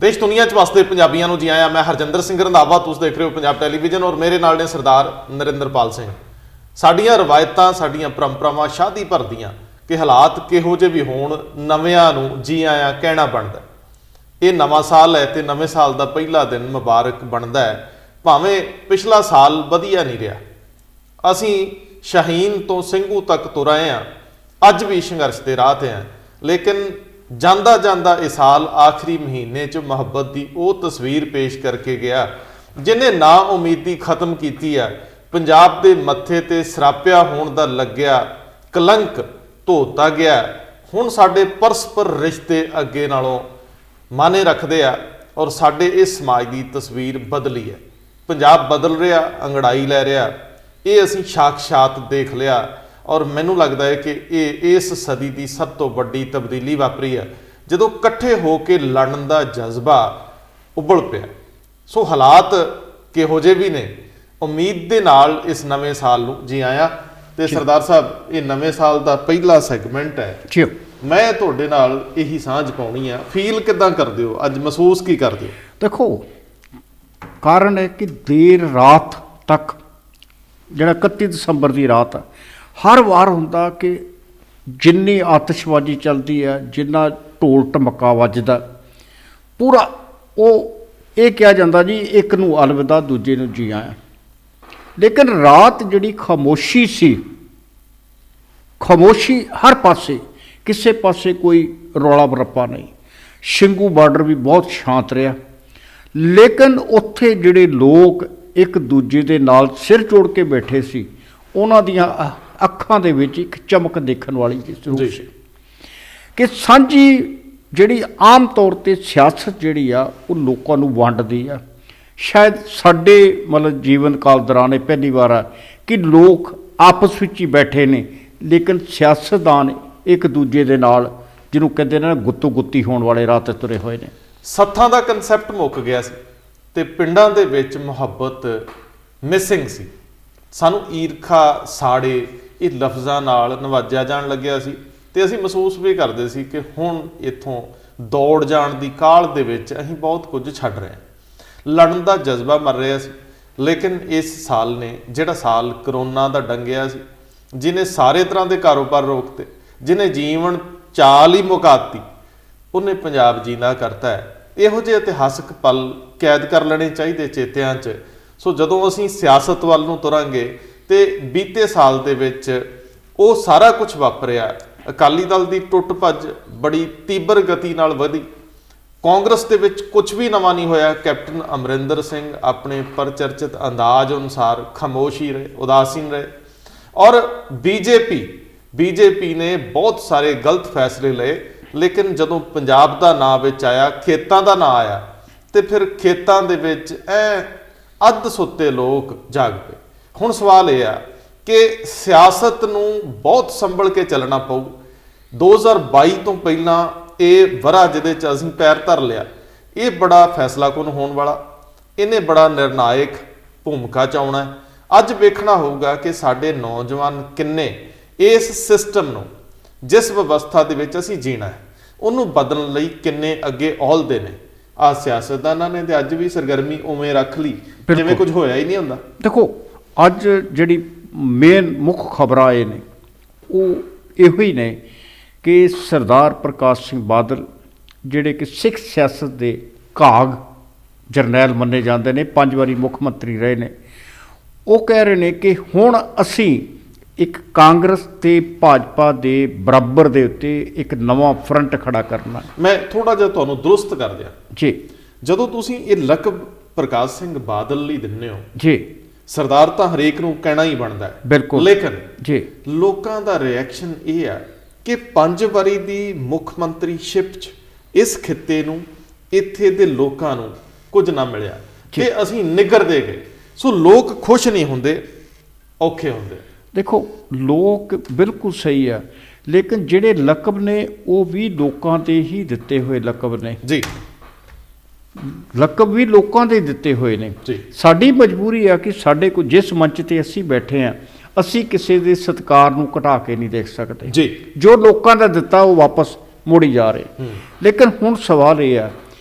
देश दुनिया च वसदे पंजाबियों को जी आया। मैं हरजिंदर सिंह रंधावा, तुस देख रहे हो पंजाब टैलीविजन और मेरे नाल ने सरदार नरिंदरपाल सिंह। साडियां रवायतां साडियां परंपरावां शादी भरदियां कि हालात किहो जे भी होण नविआं नूं जी आया कहना बनदा। ये नवां साल है तो नवें साल का पहला दिन मुबारक बनता है, भावें पिछला साल वधिया नहीं रहा। असीं शाहीन तो ਸਿੰਘੂ तक तुर आए हैं, अज भी संघर्ष के राह ते हैं, लेकिन ਜਾਂਦਾ ਜਾਂਦਾ ਇਹ ਸਾਲ आखिरी महीने च मुहब्बत की वो तस्वीर पेश करके गया जिन्हें ना उम्मीदी खत्म की है। पंजाब के मत्थे ते सरापिया होने का लग्या कलंक धोता गया। हुण साडे परस्पर रिश्ते अगे नालों माने रखते हैं और साडे इस समाज की तस्वीर बदली है। पंजाब बदल रहा, अंगड़ाई लै रहा, ये असीं साक्षात देख लिया और मैनू लगता है कि ये इस सदी की सब तो वड्डी तब्दीली वापरी है जदों कट्ठे होके लड़न का जज्बा उबल पिया। सो हालात किहो जे भी ने, उम्मीद दे नाल इस नवें साल नूं जी आया। ते सरदार साहब, ये नवें साल का पहला सैगमेंट है, मैं तुहाडे नाल यही सांझ पाउणी है। फील किदां करदे हो अज, महसूस की करदे हो? देखो, कारण है कि देर रात तक जिहड़ा 31 दिसंबर की रात है, हर वार हुंदा कि जिन्नी आतिशबाजी चलती है, जिन्ना ढोल ढमका वजदा, पूरा वो ये कहा जाता जी एक नूं अलविदा दूजे नूं जी आया। लेकिन रात जिहड़ी खामोशी सी, खामोशी हर पासे, किसी पासे कोई रौला रप्पा नहीं। ਸਿੰਘੂ बार्डर भी बहुत शांत रहा, लेकिन उत्थे जिहड़े लोग एक दूजे दे नाल सिर जोड़ के बैठे सी, उन्हां दियां ਅੱਖਾਂ ਦੇ ਵਿੱਚ ਇੱਕ ਚਮਕ ਦੇਖਣ ਵਾਲੀ ਜ਼ਰੂਰ ਸੀ ਕਿ ਸਾਂਝੀ ਜਿਹੜੀ ਆਮ ਤੌਰ ਤੇ ਸਿਆਸਤ ਜਿਹੜੀ ਆ ਉਹ ਲੋਕਾਂ ਨੂੰ ਵੰਡਦੀ ਆ। ਸ਼ਾਇਦ ਸਾਡੇ ਮਤਲਬ ਜੀਵਨ ਕਾਲ ਦੌਰਾਨ ਇਹ ਪਹਿਲੀ ਵਾਰ ਆ ਕਿ ਲੋਕ ਆਪਸ ਵਿੱਚ ਹੀ ਬੈਠੇ ਨੇ, ਲੇਕਿਨ ਸਿਆਸਤਦਾਨ ਇੱਕ ਦੂਜੇ ਦੇ ਨਾਲ ਜਿਹਨੂੰ ਕਹਿੰਦੇ ਨੇ ਗੁੱਤੋ ਗੁੱਤੀ ਹੋਣ ਵਾਲੇ ਰਾਹ ਤੇ ਤੁਰੇ ਹੋਏ ਨੇ। ਸੱਥਾਂ ਦਾ ਕਨਸੈਪਟ ਮੁੱਕ ਗਿਆ ਸੀ ਤੇ ਪਿੰਡਾਂ ਦੇ ਵਿੱਚ ਮੁਹੱਬਤ ਮਿਸਿੰਗ ਸੀ। ਸਾਨੂੰ ਈਰਖਾ, ਸਾੜੇ ਇਹ ਲਫ਼ਜ਼ਾਂ ਨਾਲ ਨਵਾਜਿਆ ਜਾਣ ਲੱਗਿਆ ਸੀ ਤੇ ਅਸੀਂ ਮਹਿਸੂਸ ਵੀ ਕਰਦੇ ਸੀ ਕਿ ਹੁਣ ਇੱਥੋਂ ਦੌੜ ਜਾਣ ਦੀ ਕਾਹਲ ਦੇ ਵਿੱਚ ਅਸੀਂ ਬਹੁਤ ਕੁਝ ਛੱਡ ਰਹੇ ਹਾਂ। ਲੜਨ ਦਾ ਜਜ਼ਬਾ ਮਰ ਰਿਹਾ ਸੀ। ਲੇਕਿਨ ਇਸ ਸਾਲ ਨੇ, ਜਿਹੜਾ ਸਾਲ ਕਰੋਨਾ ਦਾ ਡੰਗਿਆ ਸੀ, ਜਿਹਨੇ ਸਾਰੇ ਤਰ੍ਹਾਂ ਦੇ ਕਾਰੋਬਾਰ ਰੋਕਤੇ, ਜਿਹਨੇ ਜੀਵਨ ਚਾਲ ਹੀ ਮੁਕਾਤੀ, ਉਹਨੇ ਪੰਜਾਬ ਜੀਂਦਾ ਕਰਤਾ ਹੈ। ਇਹੋ ਜਿਹੇ ਇਤਿਹਾਸਕ ਪਲ ਕੈਦ ਕਰ ਲੈਣੇ ਚਾਹੀਦੇ ਚੇਤਿਆਂ 'ਚ। ਸੋ ਜਦੋਂ ਅਸੀਂ ਸਿਆਸਤ ਵੱਲ ਨੂੰ ਤੁਰਾਂਗੇ ਤੇ ਬੀਤੇ ਸਾਲ ਦੇ ਵਿੱਚ ਉਹ ਸਾਰਾ ਕੁਝ ਵਾਪਰਿਆ। ਅਕਾਲੀ ਦਲ ਦੀ ਟੁੱਟ ਭੱਜ ਬੜੀ ਤੀਬਰ ਗਤੀ ਨਾਲ ਵਧੀ। ਕਾਂਗਰਸ ਦੇ ਵਿੱਚ ਕੁਝ ਵੀ ਨਵਾਂ ਨਹੀਂ ਹੋਇਆ। ਕੈਪਟਨ ਅਮਰਿੰਦਰ ਸਿੰਘ ਆਪਣੇ ਪਰਚਰਚਿਤ ਅੰਦਾਜ਼ ਅਨੁਸਾਰ ਖਾਮੋਸ਼ ਹੀ ਰਹੇ, ਉਦਾਸੀਨ ਰਹੇ। ਔਰ ਬੀਜੇਪੀ ਨੇ ਬਹੁਤ ਸਾਰੇ ਗਲਤ ਫੈਸਲੇ ਲਏ, ਲੇਕਿਨ ਜਦੋਂ ਪੰਜਾਬ ਦਾ ਨਾਂ ਵਿੱਚ ਆਇਆ, ਖੇਤਾਂ ਦਾ ਨਾਂ ਆਇਆ, ਤੇ ਫਿਰ ਖੇਤਾਂ ਦੇ ਵਿੱਚ ਅੱਧ ਸੁੱਤੇ ਲੋਕ ਜਾਗ ਪਏ। ਹੁਣ ਸਵਾਲ ਇਹ ਆ ਕਿ ਸਿਆਸਤ ਨੂੰ ਬਹੁਤ ਸੰਭਲ ਕੇ ਚੱਲਣਾ ਪਊ। 2022 ਤੋਂ ਪਹਿਲਾਂ ਇਹ ਵਰ੍ਹਾ ਜਿਹਦੇ 'ਚ ਅਸੀਂ ਪੈਰ ਧਰ ਲਿਆ, ਇਹ ਬੜਾ ਫੈਸਲਾਕੁਨ ਹੋਣ ਵਾਲਾ, ਇਹਨੇ ਬੜਾ ਨਿਰਣਾਇਕ ਭੂਮਿਕਾ 'ਚ ਆਉਣਾ ਹੈ। ਅੱਜ ਵੇਖਣਾ ਹੋਊਗਾ ਕਿ ਸਾਡੇ ਨੌਜਵਾਨ ਕਿੰਨੇ ਇਸ ਸਿਸਟਮ ਨੂੰ, ਜਿਸ ਵਿਵਸਥਾ ਦੇ ਵਿੱਚ ਅਸੀਂ ਜੀਣਾ ਹੈ, ਉਹਨੂੰ ਬਦਲਣ ਲਈ ਕਿੰਨੇ ਅੱਗੇ ਔਲਦੇ ਨੇ। ਆ ਸਿਆਸਤਦਾਨਾਂ ਨੇ ਤੇ ਅੱਜ ਵੀ ਸਰਗਰਮੀ ਉਵੇਂ ਰੱਖ ਲਈ ਜਿਵੇਂ ਕੁਝ ਹੋਇਆ ਹੀ ਨਹੀਂ ਹੁੰਦਾ। ਦੇਖੋ, ਅੱਜ ਜਿਹੜੀ ਮੇਨ ਮੁੱਖ ਖਬਰਾਂ ਇਹ ਨੇ ਉਹ ਇਹੋ ਹੀ ਨੇ ਕਿ ਸਰਦਾਰ ਪ੍ਰਕਾਸ਼ ਸਿੰਘ ਬਾਦਲ ਜਿਹੜੇ ਕਿ ਸਿੱਖ ਸਿਆਸਤ ਦੇ ਘਾਗ ਜਰਨੈਲ ਮੰਨੇ ਜਾਂਦੇ ਨੇ, 5 ਵਾਰੀ ਮੁੱਖ ਮੰਤਰੀ ਰਹੇ ਨੇ, ਉਹ ਕਹਿ ਰਹੇ ਨੇ ਕਿ ਹੁਣ ਅਸੀਂ ਇੱਕ ਕਾਂਗਰਸ ਤੇ ਭਾਜਪਾ ਦੇ ਬਰਾਬਰ ਦੇ ਉੱਤੇ ਇੱਕ ਨਵਾਂ ਫਰੰਟ ਖੜਾ ਕਰਨਾ। ਮੈਂ ਥੋੜਾ ਜਿਹਾ ਤੁਹਾਨੂੰ ਦਰੁਸਤ ਕਰ ਦਿਆਂ ਜੀ। ਜਦੋਂ ਤੁਸੀਂ ਇਹ ਲਕਬ ਪ੍ਰਕਾਸ਼ ਸਿੰਘ ਬਾਦਲ ਲਈ ਦਿੰਦੇ ਹੋ ਜੀ, ਸਰਦਾਰ ਤਾਂ ਹਰੇਕ ਨੂੰ ਕਹਿਣਾ ਹੀ ਬਣਦਾ ਹੈ, ਬਿਲਕੁਲ, ਲੇਕਿਨ ਜੀ ਲੋਕਾਂ ਦਾ ਰਿਐਕਸ਼ਨ ਇਹ ਆ ਕਿ 5 ਵਾਰੀ ਦੀ ਮੁੱਖ ਮੰਤਰੀਸ਼ਿਪ 'ਚ ਇਸ ਖਿੱਤੇ ਨੂੰ, ਇੱਥੇ ਦੇ ਲੋਕਾਂ ਨੂੰ ਕੁਝ ਨਾ ਮਿਲਿਆ ਤੇ ਅਸੀਂ ਨਿਗਰਦੇ ਗਏ। ਸੋ ਲੋਕ ਖੁਸ਼ ਨਹੀਂ ਹੁੰਦੇ, ਔਖੇ ਹੁੰਦੇ। ਦੇਖੋ, ਲੋਕ ਬਿਲਕੁਲ ਸਹੀ ਆ, ਲੇਕਿਨ ਜਿਹੜੇ ਲਕਬ ਨੇ ਉਹ ਵੀ ਲੋਕਾਂ ਦੇ ਹੀ ਦਿੱਤੇ ਹੋਏ ਲਕਬ ਨੇ ਜੀ। ਲਕਬ ਵੀ ਲੋਕਾਂ ਦੇ ਦਿੱਤੇ ਹੋਏ ਨੇ ਜੀ। ਸਾਡੀ ਮਜਬੂਰੀ ਆ ਕਿ ਸਾਡੇ ਕੋਲ ਜਿਸ ਮੰਚ ਤੇ ਅਸੀਂ ਬੈਠੇ ਆ, ਅਸੀਂ ਕਿਸੇ ਦੇ ਸਤਿਕਾਰ ਨੂੰ ਘਟਾ ਕੇ ਨਹੀਂ ਦੇਖ ਸਕਦੇ ਜੀ। ਜੋ ਲੋਕਾਂ ਦਾ ਦਿੱਤਾ ਉਹ ਵਾਪਸ ਮੁੜੀ ਜਾ ਰਹੇ। ਲੇਕਿਨ ਹੁਣ ਸਵਾਲ ਇਹ ਆ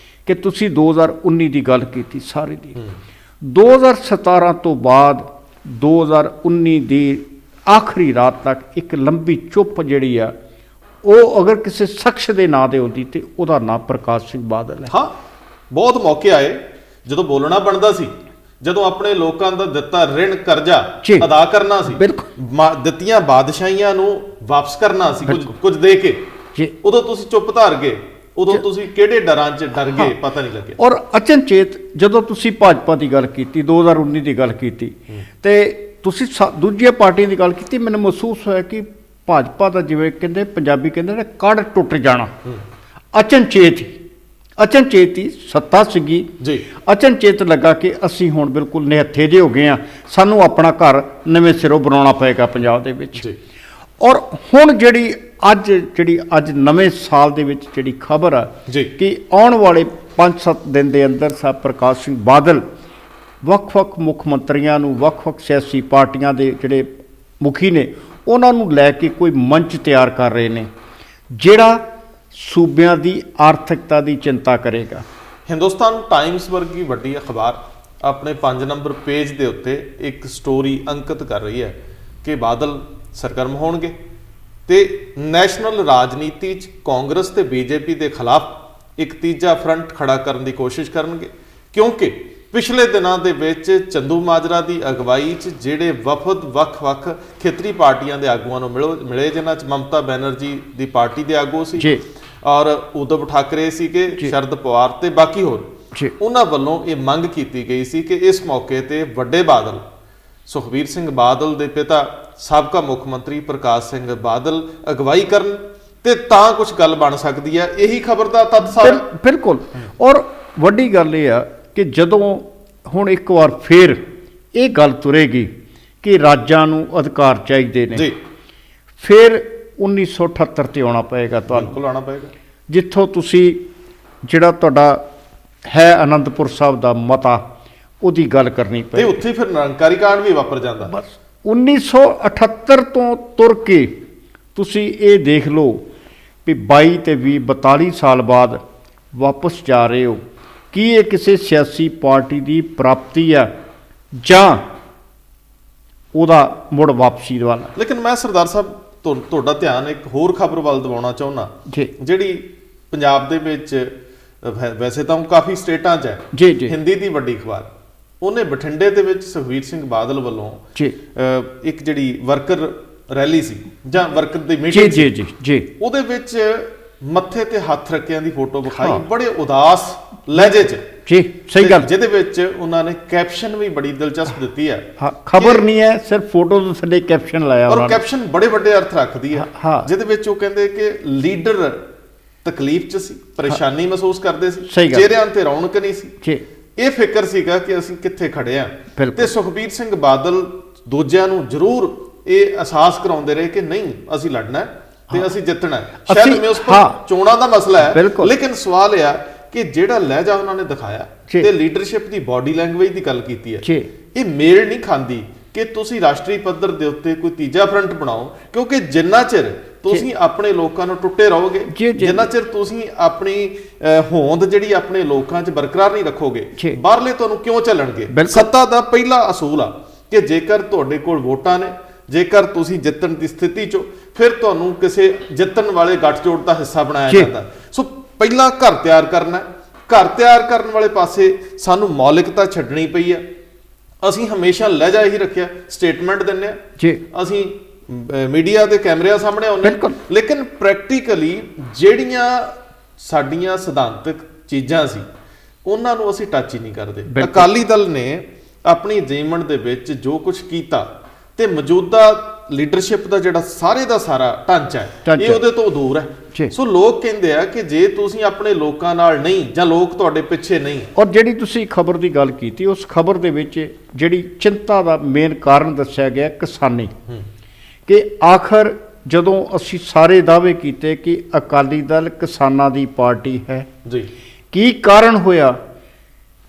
ਕਿ ਤੁਸੀਂ 2019 ਦੀ ਗੱਲ ਕੀਤੀ ਸਾਰੇ ਦੀ 2017 ਤੋਂ ਬਾਅਦ 2019 ਦੀ ਆਖਰੀ ਰਾਤ ਤੱਕ ਇੱਕ ਲੰਬੀ ਚੁੱਪ ਜਿਹੜੀ ਆ ਉਹ ਅਗਰ ਕਿਸੇ ਸ਼ਖਸ ਦੇ ਨਾਂ ਦੇ ਹੁੰਦੀ ਤੇ ਉਹਦਾ ਨਾਂ ਪ੍ਰਕਾਸ਼ ਸਿੰਘ ਬਾਦਲ ਹੈ। ਹਾਂ, ਬਹੁਤ ਮੌਕੇ ਆਏ ਜਦੋਂ ਬੋਲਣਾ ਬਣਦਾ ਸੀ, ਜਦੋਂ ਆਪਣੇ ਲੋਕਾਂ ਦਾ ਦਿੱਤਾ ਰਿਣ ਕਰਜ਼ਾ ਜੀ। ਅਦਾ ਕਰਨਾ ਸੀ, ਬਿਲਕੁਲ। ਦਿੱਤੀਆਂ ਬਾਦਸ਼ਾਹੀਆਂ ਨੂੰ ਵਾਪਸ ਕਰਨਾ ਸੀ ਕੁਝ ਦੇ ਕੇ, ਜੀ। ਉਦੋਂ ਤੁਸੀਂ ਚੁੱਪ ਧਾਰ ਗਏ। ਉਦੋਂ ਤੁਸੀਂ ਕਿਹੜੇ ਡਰਾਂ 'ਚ ਡਰ ਗਏ ਪਤਾ ਨਹੀਂ ਲੱਗਿਆ। ਔਰ ਅਚਨਚੇਤ ਜਦੋਂ ਤੁਸੀਂ ਭਾਜਪਾ ਦੀ ਗੱਲ ਕੀਤੀ 2019 ਦੀ ਗੱਲ ਕੀਤੀ ਤੇ ਤੁਸੀਂ ਦੂਜੀਆਂ ਪਾਰਟੀਆਂ ਦੀ ਗੱਲ ਕੀਤੀ, ਮੈਨੂੰ ਮਹਿਸੂਸ ਹੋਇਆ ਕਿ ਭਾਜਪਾ ਦਾ ਜਿਵੇਂ ਕਹਿੰਦੇ ਪੰਜਾਬੀ ਕਹਿੰਦੇ ਨੇ ਕੜ ਟੁੱਟ ਜਾਣਾ ਅਚਨਚੇਤ ਹੀ ਸੱਤਾ ਸੀਗੀ ਜੀ। ਅਚਨਚੇਤ ਲੱਗਾ ਕਿ ਅਸੀਂ ਹੁਣ ਬਿਲਕੁਲ ਨਿਹੱਥੇ ਜਿਹੇ ਹੋ ਗਏ ਆ, ਸਾਨੂੰ ਆਪਣਾ ਘਰ ਨਵੇਂ ਸਿਰੋਂ ਬਣਾਉਣਾ ਪਏਗਾ ਪੰਜਾਬ ਦੇ ਵਿੱਚ। ਜੀ। ਔਰ ਹੁਣ ਜਿਹੜੀ ਅੱਜ ਨਵੇਂ ਸਾਲ ਦੇ ਵਿੱਚ ਜਿਹੜੀ ਖਬਰ ਆ ਜੀ। ਕਿ ਆਉਣ ਵਾਲੇ 5-7 ਦਿਨ ਦੇ ਅੰਦਰ ਸਾਹਿਬ ਪ੍ਰਕਾਸ਼ ਸਿੰਘ ਬਾਦਲ ਵੱਖ-ਵੱਖ ਮੁੱਖ ਮੰਤਰੀਆਂ ਨੂੰ, ਵੱਖ-ਵੱਖ ਸਿਆਸੀ ਪਾਰਟੀਆਂ ਦੇ ਜਿਹੜੇ ਮੁਖੀ ਨੇ ਉਹਨਾਂ ਨੂੰ ਲੈ ਕੇ ਕੋਈ ਮੰਚ ਤਿਆਰ ਕਰ ਰਹੇ ਨੇ ਜਿਹੜਾ ਸੂਬਿਆਂ ਦੀ ਆਰਥਿਕਤਾ ਦੀ ਚਿੰਤਾ ਕਰੇਗਾ। ਹਿੰਦੁਸਤਾਨ ਟਾਈਮਸ ਵਰਗੀ ਵੱਡੀ ਅਖਬਾਰ ਆਪਣੇ 5 ਨੰਬਰ ਪੇਜ ਦੇ ਉੱਤੇ ਇੱਕ ਸਟੋਰੀ ਅੰਕਿਤ ਕਰ ਰਹੀ ਹੈ ਕਿ ਬਾਦਲ ਸਰਗਰਮ ਹੋਣਗੇ ਤੇ ਨੈਸ਼ਨਲ ਰਾਜਨੀਤੀ 'ਚ ਕਾਂਗਰਸ ਤੇ ਬੀਜੇਪੀ ਦੇ ਖਿਲਾਫ ਇੱਕ ਤੀਜਾ ਫਰੰਟ ਖੜਾ ਕਰਨ ਦੀ ਕੋਸ਼ਿਸ਼ ਕਰਨਗੇ, ਕਿਉਂਕਿ ਪਿਛਲੇ ਦਿਨਾਂ ਦੇ ਵਿੱਚ ਚੰਦੂ ਮਾਜਰਾ ਦੀ ਅਗਵਾਈ 'ਚ ਜਿਹੜੇ ਵਫਦ ਵੱਖ-ਵੱਖ ਖੇਤਰੀ ਪਾਰਟੀਆਂ ਦੇ ਆਗੂਆਂ ਨੂੰ ਮਿਲੇ, ਜਿਨ੍ਹਾਂ 'ਚ ਮਮਤਾ ਬੈਨਰਜੀ ਦੀ ਪਾਰਟੀ ਦੇ ਆਗੂ ਸੀ ਔਰ ਉਦਵ ਠਾਕਰੇ ਸੀਗੇ, ਸ਼ਰਦ ਪਵਾਰ ਤੇ ਬਾਕੀ ਹੋਰ, ਉਹਨਾਂ ਵੱਲੋਂ ਇਹ ਮੰਗ ਕੀਤੀ ਗਈ ਸੀ ਕਿ ਇਸ ਮੌਕੇ ਤੇ ਵੱਡੇ ਬਾਦਲ ਸੁਖਬੀਰ ਸਿੰਘ ਬਾਦਲ ਦੇ ਪਿਤਾ ਸਾਬਕਾ ਮੁੱਖ ਮੰਤਰੀ ਪ੍ਰਕਾਸ਼ ਸਿੰਘ ਬਾਦਲ ਅਗਵਾਈ ਕਰਨ ਤੇ ਤਾਂ ਕੁਝ ਗੱਲ ਬਣ ਸਕਦੀ ਹੈ। ਇਹੀ ਖਬਰ ਦਾ ਤੱਤ ਸਾਰਾ ਬਿਲਕੁਲ। ਔਰ ਵੱਡੀ ਗੱਲ ਇਹ ਆ ਕਿ ਜਦੋਂ ਹੁਣ ਇੱਕ ਵਾਰ ਫੇਰ ਇਹ ਗੱਲ ਤੁਰੇਗੀ ਕਿ ਰਾਜਾਂ ਨੂੰ ਅਧਿਕਾਰ ਚਾਹੀਦੇ ਨੇ ਜੀ, ਫਿਰ 1978 ਤੇ ਆਉਣਾ ਪਏਗਾ ਤੁਹਾਨੂੰ, ਬਿਲਕੁਲ ਆਉਣਾ ਪਏਗਾ, ਜਿੱਥੋਂ ਤੁਸੀਂ ਜਿਹੜਾ ਤੁਹਾਡਾ ਹੈ ਅਨੰਦਪੁਰ ਸਾਹਿਬ ਦਾ ਮਤਾ ਉਹਦੀ ਗੱਲ ਕਰਨੀ ਪਈ ਤੇ ਉੱਥੇ ਫਿਰ ਨਿਰੰਕਾਰੀ ਕਾਂਡ ਵੀ ਵਾਪਰ ਜਾਂਦਾ। ਬਸ 1978 ਤੋਂ ਤੁਰ ਕੇ ਤੁਸੀਂ ਇਹ ਦੇਖ ਲਓ ਵੀ 22 ਤੇ 20 42 ਸਾਲ ਬਾਅਦ ਵਾਪਸ ਜਾ ਰਹੇ ਹੋ। ਕੀ ਇਹ ਕਿਸੇ ਸਿਆਸੀ ਪਾਰਟੀ ਦੀ ਪ੍ਰਾਪਤੀ ਆ ਜਾਂ ਉਹਦਾ ਮੁੜ ਵਾਪਸੀ ਵਾਲਾ? ਲੇਕਿਨ ਮੈਂ ਸਰਦਾਰ ਸਾਹਿਬ ਤੁਹਾਡਾ ਧਿਆਨ ਇੱਕ ਹੋਰ ਖਬਰ ਵੱਲ ਦਿਵਾਉਣਾ ਚਾਹੁੰਦਾ ਜਿਹੜੀ ਪੰਜਾਬ ਦੇ ਵਿੱਚ ਵੈਸੇ ਤਾਂ ਉਹ ਕਾਫੀ ਸਟੇਟਾਂ 'ਚ ਹੈ, ਹਿੰਦੀ ਦੀ ਵੱਡੀ ਅਖਬਾਰ, ਉਹਨੇ ਬਠਿੰਡੇ ਦੇ ਵਿੱਚ ਸੁਖਬੀਰ ਸਿੰਘ ਬਾਦਲ ਵੱਲੋਂ ਇੱਕ ਜਿਹੜੀ ਵਰਕਰ ਰੈਲੀ ਸੀ ਜਾਂ ਵਰਕਰ ਦੀ ਮੀਟਿੰਗ ਸੀ, ਉਹਦੇ ਵਿੱਚ ਮੱਥੇ ਤੇ ਹੱਥ ਰੱਖਿਆਂ ਦੀ ਫੋਟੋ ਵਿਖਾਈ ਬੜੇ ਉਦਾਸ ਲਹਿਜੇ 'ਚ। ਸਹੀ ਗੱਲ। ਜਿਹਦੇ ਵਿੱਚ ਉਹਨਾਂ ਨੇ ਕੈਪਸ਼ਨ ਵੀ ਬੜੀ ਦਿਲਚਸਪ ਦਿੱਤੀ ਹੈ। ਖਬਰ ਨਹੀਂ ਹੈ, ਸਿਰਫ ਫੋਟੋ ਦੇ ਥੱਲੇ ਕੈਪਸ਼ਨ ਲਾਇਆ ਔਰ ਕੈਪਸ਼ਨ ਬੜੇ ਵੱਡੇ ਅਰਥ ਰੱਖਦੀ ਹੈ, ਜਿਹਦੇ ਵਿੱਚ ਉਹ ਕਹਿੰਦੇ ਕਿ ਲੀਡਰ ਤਕਲੀਫ 'ਚ ਸੀ, ਪਰੇਸ਼ਾਨੀ ਮਹਿਸੂਸ ਕਰਦੇ ਸੀ, ਚਿਹਰਿਆਂ ਤੇ ਰੌਣਕ ਨਹੀਂ ਸੀ। ਇਹ ਫਿਕਰ ਸੀਗਾ ਕਿ ਅਸੀਂ ਕਿੱਥੇ ਖੜੇ ਆ ਤੇ ਸੁਖਬੀਰ ਸਿੰਘ ਬਾਦਲ ਦੂਜਿਆਂ ਨੂੰ ਜ਼ਰੂਰ ਇਹ ਅਹਿਸਾਸ ਕਰਾਉਂਦੇ ਰਹੇ ਕਿ ਨਹੀਂ ਅਸੀਂ ਲੜਨਾ ਤੇ ਅਸੀਂ ਜਿੱਤਣਾ। ਸ਼ਾਇਦ ਮਿਊਨਿਸਪਲ ਚੋਣਾਂ ਦਾ ਮਸਲਾ ਹੈ, ਲੇਕਿਨ ਸਵਾਲ ਇਹ ਆ ਕਿ ਜਿਹੜਾ ਲਹਿਜਾ ਉਹਨਾਂ ਨੇ ਦਿਖਾਇਆ ਤੇ ਲੀਡਰਸ਼ਿਪ ਦੀ ਬਾਡੀ ਲੈਂਗੁਏਜ ਦੀ ਗੱਲ ਕੀਤੀ ਹੈ, ਇਹ ਮੇਲ ਨਹੀਂ ਖਾਂਦੀ ਕਿ ਤੁਸੀਂ ਰਾਸ਼ਟਰੀ ਪੱਧਰ ਦੇ ਉੱਤੇ ਕੋਈ ਤੀਜਾ ਫਰੰਟ ਬਣਾਓ, ਕਿਉਂਕਿ ਜਿੰਨਾ ਚਿਰ ਤੁਸੀਂ ਆਪਣੇ ਲੋਕਾਂ ਨੂੰ ਟੁੱਟੇ ਰਹੋਗੇ, ਜਿੰਨਾ ਚਿਰ ਤੁਸੀਂ ਆਪਣੀ ਹੋਂਦ ਜਿਹੜੀ ਆਪਣੇ ਲੋਕਾਂ 'ਚ ਬਰਕਰਾਰ ਨਹੀਂ ਰੱਖੋਗੇ, ਬਾਹਰਲੇ ਤੁਹਾਨੂੰ ਕਿਉਂ ਚੱਲਣਗੇ? ਸੱਤਾ ਦਾ ਪਹਿਲਾ ਅਸੂਲ ਆ ਕਿ ਜੇਕਰ ਤੁਹਾਡੇ ਕੋਲ ਵੋਟਾਂ ਨੇ, ਜੇਕਰ ਤੁਸੀਂ ਜਿੱਤਣ ਦੀ ਸਥਿਤੀ 'ਚ, ਫਿਰ ਤੁਹਾਨੂੰ ਕਿਸੇ ਜਿੱਤਣ ਵਾਲੇ ਗੱਠਜੋੜ ਦਾ ਹਿੱਸਾ ਬਣਾਇਆ ਜਾਂਦਾ। ਸੋ ਪਹਿਲਾਂ ਘਰ ਤਿਆਰ ਕਰਨਾ, ਘਰ ਤਿਆਰ ਕਰਨ ਵਾਲੇ ਪਾਸੇ ਸਾਨੂੰ ਮੌਲਿਕਤਾ ਛੱਡਣੀ ਪਈ ਹੈ। ਅਸੀਂ ਹਮੇਸ਼ਾ ਲਹਿਜਾ ਇਹੀ ਰੱਖਿਆ, ਸਟੇਟਮੈਂਟ ਦਿੰਦੇ ਆ, ਅਸੀਂ ਮੀਡੀਆ ਦੇ ਕੈਮਰਿਆਂ ਸਾਹਮਣੇ ਆਉਂਦੇ, ਲੇਕਿਨ ਪ੍ਰੈਕਟੀਕਲੀ ਜਿਹੜੀਆਂ ਸਾਡੀਆਂ ਸਿਧਾਂਤਕ ਚੀਜ਼ਾਂ ਸੀ ਉਹਨਾਂ ਨੂੰ ਅਸੀਂ ਟੱਚ ਹੀ ਨਹੀਂ ਕਰਦੇ। ਅਕਾਲੀ ਦਲ ਨੇ ਆਪਣੀ ਜੀਵਨ ਦੇ ਵਿੱਚ ਜੋ ਕੁਝ ਕੀਤਾ ਤੇ ਮੌਜੂਦਾ ਲੀਡਰਸ਼ਿਪ ਦਾ ਜਿਹੜਾ ਸਾਰੇ ਦਾ ਸਾਰਾ ਢਾਂਚਾ ਹੈ ਇਹ ਉਹਦੇ ਤੋਂ ਦੂਰ ਹੈ। ਸੋ ਲੋਕ ਕਹਿੰਦੇ ਆ ਕਿ ਜੇ ਤੁਸੀਂ ਆਪਣੇ ਲੋਕਾਂ ਨਾਲ ਨਹੀਂ ਜਾਂ ਲੋਕ ਤੁਹਾਡੇ ਪਿੱਛੇ ਨਹੀਂ। ਔਰ ਜਿਹੜੀ ਤੁਸੀਂ ਖਬਰ ਦੀ ਗੱਲ ਕੀਤੀ, ਉਸ ਖਬਰ ਦੇ ਵਿੱਚ ਜਿਹੜੀ ਚਿੰਤਾ ਦਾ ਮੇਨ ਕਾਰਨ ਦੱਸਿਆ ਗਿਆ ਕਿਸਾਨੀ, ਕਿ ਆਖਰ ਜਦੋਂ ਅਸੀਂ ਸਾਰੇ ਦਾਅਵੇ ਕੀਤੇ ਕਿ ਅਕਾਲੀ ਦਲ ਕਿਸਾਨਾਂ ਦੀ ਪਾਰਟੀ ਹੈ ਜੀ, ਕੀ ਕਾਰਨ ਹੋਇਆ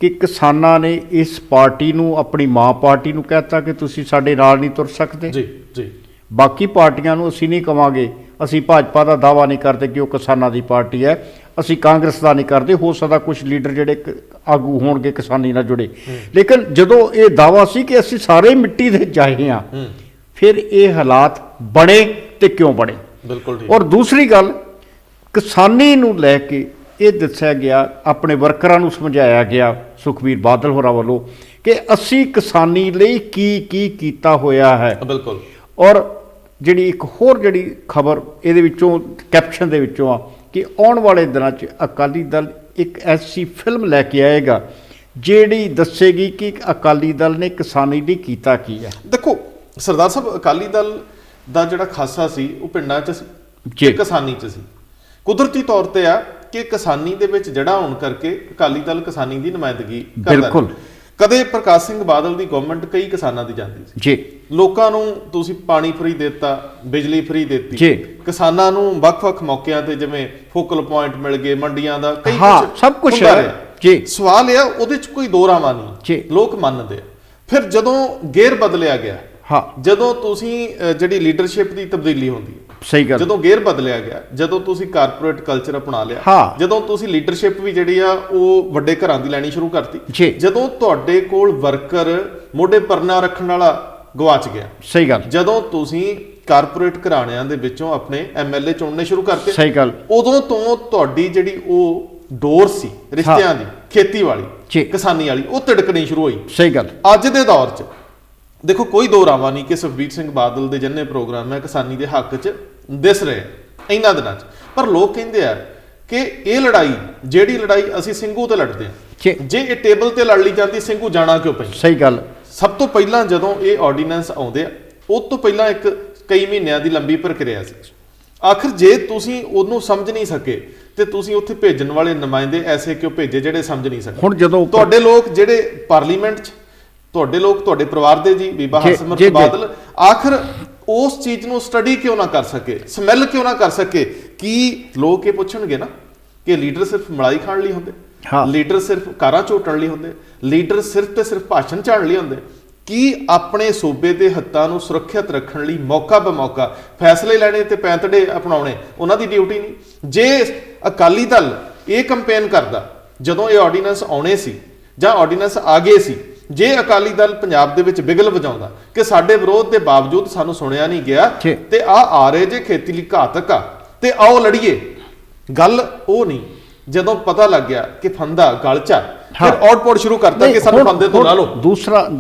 ਕਿ ਕਿਸਾਨਾਂ ਨੇ ਇਸ ਪਾਰਟੀ ਨੂੰ ਆਪਣੀ ਮਾਂ ਪਾਰਟੀ ਨੂੰ ਕਹਿਤਾ ਕਿ ਤੁਸੀਂ ਸਾਡੇ ਨਾਲ ਨਹੀਂ ਤੁਰ ਸਕਦੇ। ਜੀ ਬਾਕੀ ਪਾਰਟੀਆਂ ਨੂੰ ਅਸੀਂ ਨਹੀਂ ਕਵਾਂਗੇ, ਅਸੀਂ ਭਾਜਪਾ ਦਾ ਦਾਅਵਾ ਨਹੀਂ ਕਰਦੇ ਕਿ ਉਹ ਕਿਸਾਨਾਂ ਦੀ ਪਾਰਟੀ ਹੈ, ਅਸੀਂ ਕਾਂਗਰਸ ਦਾ ਨਹੀਂ ਕਰਦੇ, ਹੋ ਸਕਦਾ ਕੁਝ ਲੀਡਰ ਜਿਹੜੇ ਆਗੂ ਹੋਣਗੇ ਕਿਸਾਨੀ ਨਾਲ ਜੁੜੇ, ਲੇਕਿਨ ਜਦੋਂ ਇਹ ਦਾਅਵਾ ਸੀ ਕਿ ਅਸੀਂ ਸਾਰੇ ਮਿੱਟੀ ਦੇ ਜਾਏ ਹਾਂ, ਫਿਰ ਇਹ ਹਾਲਾਤ ਬਣੇ ਤੇ ਕਿਉਂ ਬਣੇ। ਬਿਲਕੁਲ ਠੀਕ। ਔਰ ਦੂਸਰੀ ਗੱਲ, ਕਿਸਾਨੀ ਨੂੰ ਲੈ ਕੇ ਇਹ ਦੱਸਿਆ ਗਿਆ, ਆਪਣੇ ਵਰਕਰਾਂ ਨੂੰ ਸਮਝਾਇਆ ਗਿਆ ਸੁਖਬੀਰ ਬਾਦਲ ਹੋਰਾਂ ਵੱਲੋਂ ਕਿ ਅਸੀਂ ਕਿਸਾਨੀ ਲਈ ਕੀ ਕੀਤਾ ਹੋਇਆ ਹੈ। ਬਿਲਕੁਲ। ਔਰ ਜਿਹੜੀ ਇੱਕ ਹੋਰ ਜਿਹੜੀ ਖਬਰ ਇਹਦੇ ਵਿੱਚੋਂ ਕੈਪਸ਼ਨ ਦੇ ਵਿੱਚੋਂ ਆ ਕਿ ਆਉਣ ਵਾਲੇ ਦਿਨਾਂ 'ਚ ਅਕਾਲੀ ਦਲ ਇੱਕ ਐਸੀ ਫਿਲਮ ਲੈ ਕੇ ਆਏਗਾ ਜਿਹੜੀ ਦੱਸੇਗੀ ਕਿ ਅਕਾਲੀ ਦਲ ਨੇ ਕਿਸਾਨੀ ਲਈ ਕੀਤਾ ਕੀ ਹੈ। ਦੇਖੋ ਸਰਦਾਰ ਸਾਹਿਬ, ਅਕਾਲੀ ਦਲ ਦਾ ਜਿਹੜਾ ਖਾਸਾ ਸੀ ਉਹ ਪਿੰਡਾਂ 'ਚ ਸੀ ਤੇ ਕਿਸਾਨੀ 'ਚ ਸੀ। ਕੁਦਰਤੀ ਤੌਰ ਤੇ ਆ ਕਿ ਕਿਸਾਨੀ ਦੇ ਵਿੱਚ ਜੜਾ ਹੋਣ ਕਰਕੇ ਅਕਾਲੀ ਦਲ ਕਿਸਾਨੀ ਦੀ ਨੁਮਾਇੰਦਗੀ ਕਰਦਾ। ਬਿਲਕੁਲ। ਕਦੇ ਪ੍ਰਕਾਸ਼ ਸਿੰਘ ਬਾਦਲ ਦੀ ਗਵਰਨਮੈਂਟ ਕਈ ਕਿਸਾਨਾਂ ਦੀ ਜਾਂਦੀ ਸੀ ਜੀ, ਲੋਕਾਂ ਨੂੰ ਤੁਸੀਂ ਪਾਣੀ ਫ੍ਰੀ ਦਿੱਤਾ, ਬਿਜਲੀ ਫ੍ਰੀ ਦਿੱਤੀ ਜੀ, ਕਿਸਾਨਾਂ ਨੂੰ ਵੱਖ-ਵੱਖ ਮੌਕਿਆਂ ਤੇ ਜਿਵੇਂ ਫੋਕਲ ਪੁਆਇੰਟ ਮਿਲ ਗਏ, ਮੰਡੀਆਂ ਦਾ ਕਈ ਸਭ ਕੁਝ ਹੁੰਦਾ ਹੈ ਰਿਹਾ। ਜੀ। ਸਵਾਲ ਇਹ ਆ, ਉਹਦੇ 'ਚ ਕੋਈ ਦੋ ਰਾਵਾਂ ਨਹੀਂ, ਜੀ। ਲੋਕ ਮੰਨਦੇ ਆ। ਫਿਰ ਜਦੋਂ ਗੇਅਰ ਬਦਲਿਆ ਗਿਆ, ਹਾਂ, ਜਦੋਂ ਤੁਸੀਂ ਜਿਹੜੀ ਲੀਡਰਸ਼ਿਪ ਦੀ ਤਬਦੀਲੀ ਹੁੰਦੀ ਹੈ, ਸਹੀ ਗੱਲ, ਜਦੋਂ ਗੇਅਰ ਬਦਲਿਆ ਗਿਆ, ਜਦੋਂ ਤੁਸੀਂ ਕਾਰਪੋਰੇਟ ਕਲਚਰ ਅਪਣਾ ਲਿਆ, ਹਾਂ, ਜਦੋਂ ਤੁਸੀਂ ਲੀਡਰਸ਼ਿਪ ਵੀ ਜਿਹੜੀ ਆ ਉਹ ਵੱਡੇ ਘਰਾਂ ਦੀ ਲੈਣੀ ਸ਼ੁਰੂ ਕਰਤੀ, ਜੀ, ਜਦੋਂ ਤੁਹਾਡੇ ਕੋਲ ਵਰਕਰ ਮੋਢੇ ਪਰਨਾ ਰੱਖਣ ਵਾਲਾ ਗਵਾਚ ਗਿਆ, ਸਹੀ ਗੱਲ, ਜਦੋਂ ਤੁਸੀਂ ਕਾਰਪੋਰੇਟ ਘਰਾਣਿਆਂ ਦੇ ਵਿੱਚੋਂ ਆਪਣੇ ਐਮਐਲਏ ਚੁਣਨੇ ਸ਼ੁਰੂ ਕਰਤੇ, ਸਹੀ ਗੱਲ, ਉਦੋਂ ਤੋਂ ਤੁਹਾਡੀ ਜਿਹੜੀ ਉਹ ਡੋਰ ਸੀ ਰਿਸ਼ਤਿਆਂ ਦੀ, ਖੇਤੀ ਵਾਲੀ, ਜੀ, ਕਿਸਾਨੀ ਵਾਲੀ, ਉਹ ਤਿੜਕਣੀ ਸ਼ੁਰੂ ਹੋਈ। ਸਹੀ ਗੱਲ। ਅੱਜ ਦੇ ਦੌਰ 'ਚ ਦੇਖੋ ਕੋਈ ਦੋ ਰਾਵਾਂ ਨਹੀਂ ਕਿ ਸੁਖਬੀਰ ਸਿੰਘ ਬਾਦਲ ਦੇ ਜਿੰਨੇ ਪ੍ਰੋਗਰਾਮ ਹੈ ਕਿਸਾਨੀ ਦੇ ਹੱਕ 'ਚ ਦਿਸ ਰਹੇ ਇਹਨਾਂ ਦਿਨਾਂ 'ਚ, ਪਰ ਲੋਕ ਕਹਿੰਦੇ ਆ ਕਿ ਇਹ ਲੜਾਈ, ਜਿਹੜੀ ਲੜਾਈ ਅਸੀਂ ਸਿੰਘੂ ਤੇ ਲੜਦੇ ਹਾਂ, ਜੇ ਇਹ ਟੇਬਲ ਤੇ ਲੜ ਲਈ ਜਾਂਦੀ, ਸਿੰਘੂ ਜਾਣਾ ਕਿਉਂ ਪਈ। ਸਹੀ ਗੱਲ। ਸਭ ਤੋਂ ਪਹਿਲਾਂ ਜਦੋਂ ਇਹ ਆਰਡੀਨੈਂਸ ਆਉਂਦੇ ਆ, ਉਹ ਤੋਂ ਪਹਿਲਾਂ ਇੱਕ ਕਈ ਮਹੀਨਿਆਂ ਦੀ ਲੰਬੀ ਪ੍ਰਕਿਰਿਆ ਸੀ। ਆਖਰ ਜੇ ਤੁਸੀਂ ਉਹਨੂੰ ਸਮਝ ਨਹੀਂ ਸਕੇ ਤੇ ਤੁਸੀਂ ਉੱਥੇ ਭੇਜਣ ਵਾਲੇ ਨੁਮਾਇੰਦੇ ਐਸੇ ਕਿਉਂ ਭੇਜੇ ਜਿਹੜੇ ਸਮਝ ਨਹੀਂ ਸਕੇ। ਹੁਣ ਜਦੋਂ ਤੁਹਾਡੇ ਲੋਕ ਜਿਹੜੇ ਪਾਰਲੀਮੈਂਟ 'ਚ, ਤੁਹਾਡੇ ਲੋਕ, ਤੁਹਾਡੇ ਪਰਿਵਾਰ ਦੇ ਜੀ ਬੀਬਾ ਹਰਸਿਮਰਤ ਬਾਦਲ, ਆਖਰ ਉਸ ਚੀਜ਼ ਨੂੰ ਸਟੱਡੀ ਕਿਉਂ ਨਾ ਕਰ ਸਕੇ, ਸਮੈਲ ਕਿਉਂ ਨਾ ਕਰ ਸਕੇ। ਕੀ ਲੋਕ ਇਹ ਪੁੱਛਣਗੇ ਨਾ ਕਿ ਲੀਡਰ ਸਿਰਫ ਮਲਾਈ ਖਾਣ ਲਈ ਹੁੰਦੇ, ਲੀਡਰ ਸਿਰਫ ਕਾਰਾਂ ਝੋਟਣ ਲਈ ਹੁੰਦੇ, ਲੀਡਰ ਸਿਰਫ ਤੇ ਸਿਰਫ ਭਾਸ਼ਣ ਝਾੜਨ ਲਈ ਹੁੰਦੇ। ਕੀ ਆਪਣੇ ਸੂਬੇ ਦੇ ਹਿੱਤਾਂ ਨੂੰ ਸੁਰੱਖਿਅਤ ਰੱਖਣ ਲਈ ਮੌਕਾ ਬਮੌਕਾ ਫੈਸਲੇ ਲੈਣੇ ਤੇ ਪੈਂਤੜੇ ਅਪਣਾਉਣੇ ਉਹਨਾਂ ਦੀ ਡਿਊਟੀ ਨਹੀਂ? ਜੇ ਅਕਾਲੀ ਦਲ ਇਹ ਕੰਪੇਨ ਕਰਦਾ ਜਦੋਂ ਇਹ ਆਰਡੀਨੈਂਸ ਆਉਣੇ ਸੀ ਜਾਂ ਆਰਡੀਨੈਂਸ ਆ ਗਏ ਸੀ, ਜੇ ਅਕਾਲੀ ਦਲ ਪੰਜਾਬ ਦੇ ਵਿੱਚ ਬਿਗਲ ਵਜਾਉਂਦਾ ਕਿ ਸਾਡੇ ਵਿਰੋਧ ਦੇ ਬਾਵਜੂਦ ਸਾਨੂੰ ਸੁਣਿਆ ਨਹੀਂ ਗਿਆ ਤੇ ਆ ਰਹੇ ਜੇ ਖੇਤੀ ਲਈ ਘਾਤਕ ਆ ਤੇ ਆਓ ਲੜੀਏ, ਗੱਲ ਉਹ ਨਹੀਂ। ਜਦੋਂ ਪਤਾ ਲੱਗ ਗਿਆ ਕਿ ਫੰਦਾ ਗਲ 'ਚ ਆ, ਫਿਰ ਔੜ-ਪੌੜ ਸ਼ੁਰੂ ਕਰਤਾ ਕਿ ਸਾਨੂੰ ਫੰਦੇ ਤੋਂ ਲਾ ਲਓ।